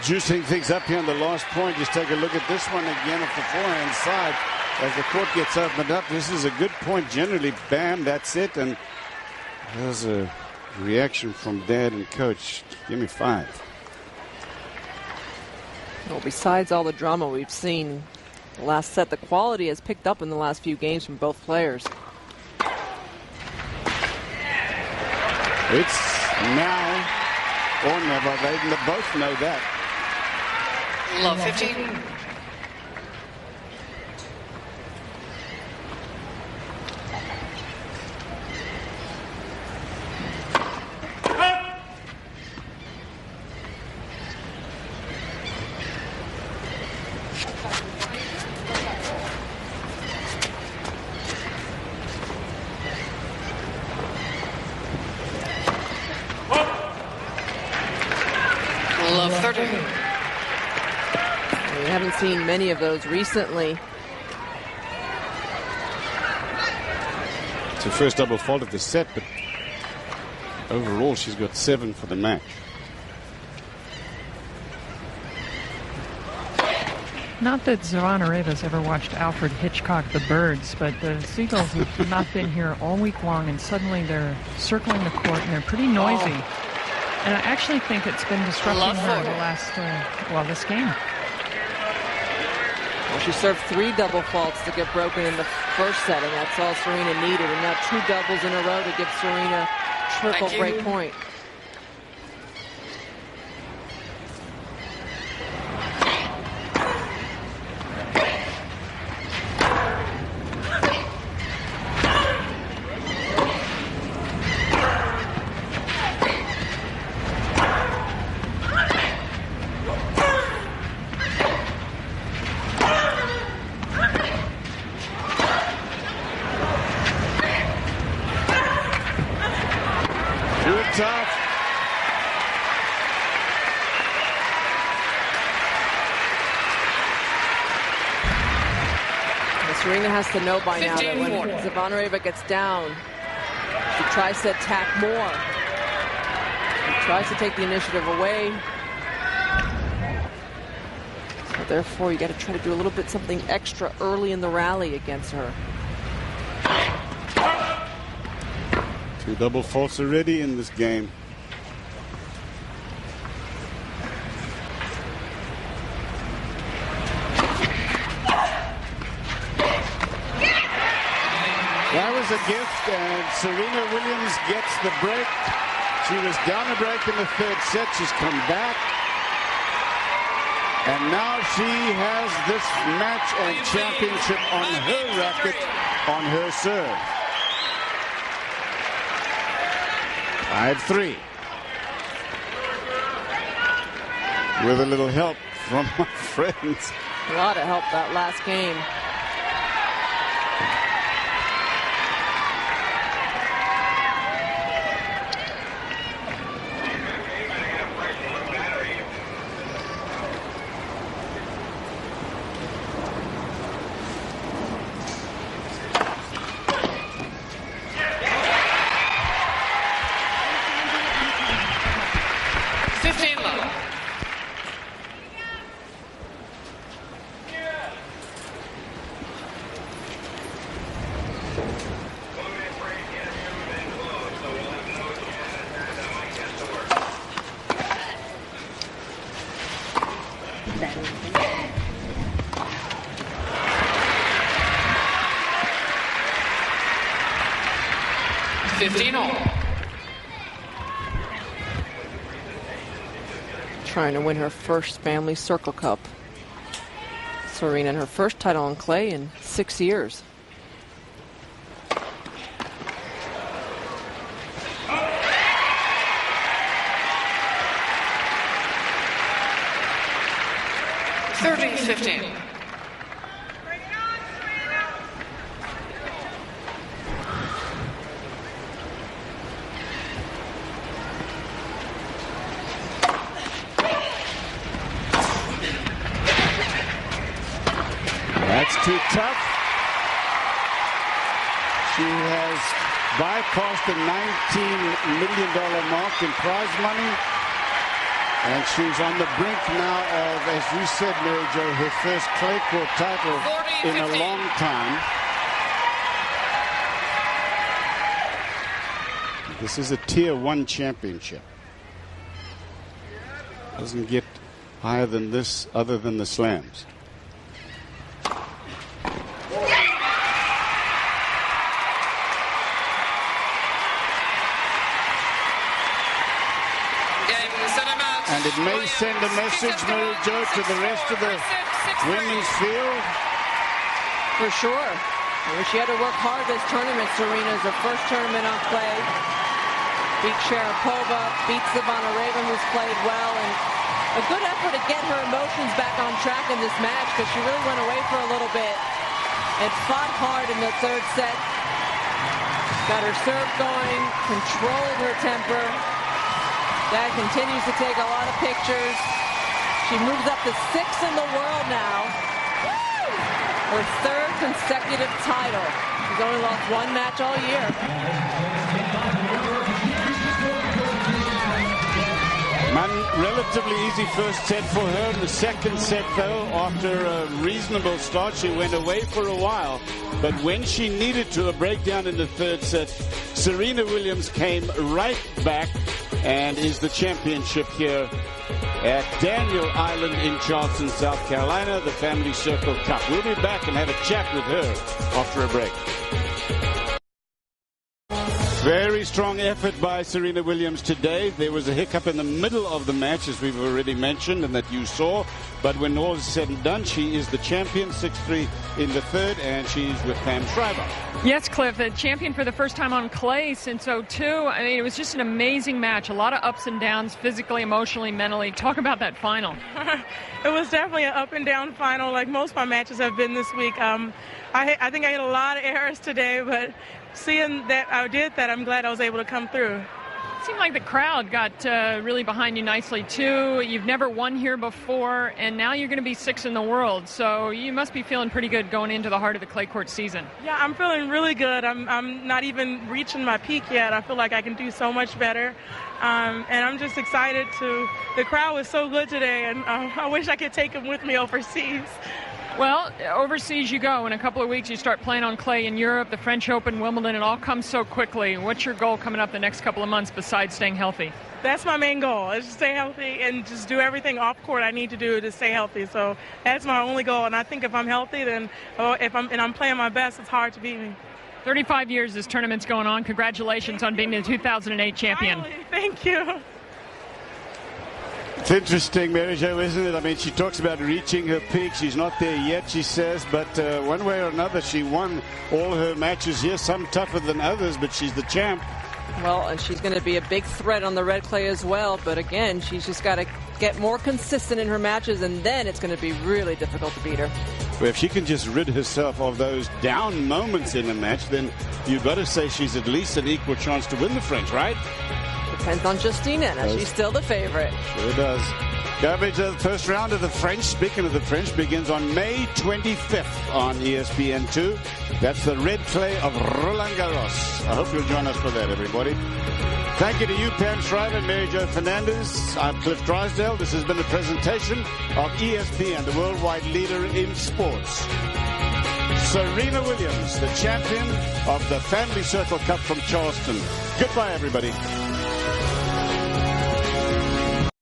juicing things up here on the last point. Just take a look at this one again off the forehand side. As the court gets opened up, this is a good point generally. Bam, that's it. And there's a reaction from dad and coach. Give me 5. Well, besides all the drama we've seen the last set, the quality has picked up in the last few games from both players. It's now or never. They both know that. Love 15. haven't seen many of those recently. It's her first double fault of the set, but overall she's got 7 for the match. Not that Zvonareva's ever watched Alfred Hitchcock The Birds, but the Seagulls have not been here all week long, and suddenly they're circling the court and they're pretty noisy. And I actually think it's been disrupting her the last, this game. Well, she served 3 double faults to get broken in the first set, and that's all Serena needed. And now 2 doubles in a row to give Serena triple break point. Serena has to know by now that when Zvonareva gets down, she tries to attack more. She tries to take the initiative away. So therefore, you got to try to do a little bit something extra early in the rally against her. 2 double faults already in this game. That was a gift, and Serena Williams gets the break. She was down a break in the 3rd set. She's come back. And now she has this match and championship on her racket, on her serve. 5-3. With a little help from my friends. A lot of help that last game. Trying to win her first Family Circle Cup. Serena in her first title on clay in 6 years. Too tough. She has bypassed the $19 million mark in prize money. And she's on the brink now of, as you said, Mary Jo, her first clay court title in a long time. This is a Tier 1 championship. Doesn't get higher than this other than the slams. And it may send a message, Mary Jo, to the rest of the women's field. For sure. I mean, she had to work hard this tournament. Serena's her first tournament on clay. Beat Sharapova, beat Zvonareva, who's played well, and a good effort to get her emotions back on track in this match, because she really went away for a little bit and fought hard in the 3rd set. Got her serve going, controlled her temper. Dad continues to take a lot of pictures. She moves up to 6th in the world now. Her 3rd consecutive title. She's only lost 1 match all year. Relatively easy first set for her. In the second set, though, after a reasonable start, she went away for a while. But when she needed to, a breakdown in the 3rd set, Serena Williams came right back and is the championship here at Daniel Island in Charleston, South Carolina, the Family Circle Cup. We'll be back and have a chat with her after a break. Very strong effort by Serena Williams today. There was a hiccup in the middle of the match, as we've already mentioned, and that you saw. But when all is said and done, she is the champion, 6-3 in the 3rd, and she's with Pam Shriver. Yes, Cliff, the champion for the first time on clay since 2002. I mean, it was just an amazing match. A lot of ups and downs, physically, emotionally, mentally. Talk about that final. It was definitely an up and down final, like most of my matches have been this week. I think I hit a lot of errors today, but seeing that I did that, I'm glad I was able to come through. It seemed like the crowd got really behind you nicely, too. You've never won here before, and now you're going to be 6th in the world. So you must be feeling pretty good going into the heart of the clay court season. Yeah, I'm feeling really good. I'm not even reaching my peak yet. I feel like I can do so much better. And I'm just excited to. The crowd was so good today, and I wish I could take them with me overseas. Well, overseas you go. In a couple of weeks you start playing on clay in Europe, the French Open, Wimbledon. It all comes so quickly. What's your goal coming up the next couple of months besides staying healthy? That's my main goal, is to stay healthy and just do everything off court I need to do to stay healthy. So that's my only goal. And I think if I'm healthy, then if I'm playing my best, it's hard to beat me. 35 years this tournament's going on. Congratulations on being the 2008 champion. Finally, thank you. It's interesting, Mary Jo, isn't it? I mean, she talks about reaching her peak. She's not there yet, she says, but one way or another, she won all her matches here, some tougher than others, but she's the champ. Well, and she's going to be a big threat on the red clay as well, but again, she's just got to get more consistent in her matches, and then it's going to be really difficult to beat her. Well, if she can just rid herself of those down moments in a match, then you've got to say she's at least an equal chance to win the French, right? Depends on Justina. Now, she's still the favorite. Sure does. Coverage of the first round of the French, speaking of the French, begins on May 25th on ESPN2. That's the red clay of Roland Garros. I hope you'll join us for that, everybody. Thank you to you, Pam Shriver and Mary Jo Fernandez. I'm Cliff Drysdale. This has been a presentation of ESPN, the worldwide leader in sports. Serena Williams, the champion of the Family Circle Cup from Charleston. Goodbye, everybody.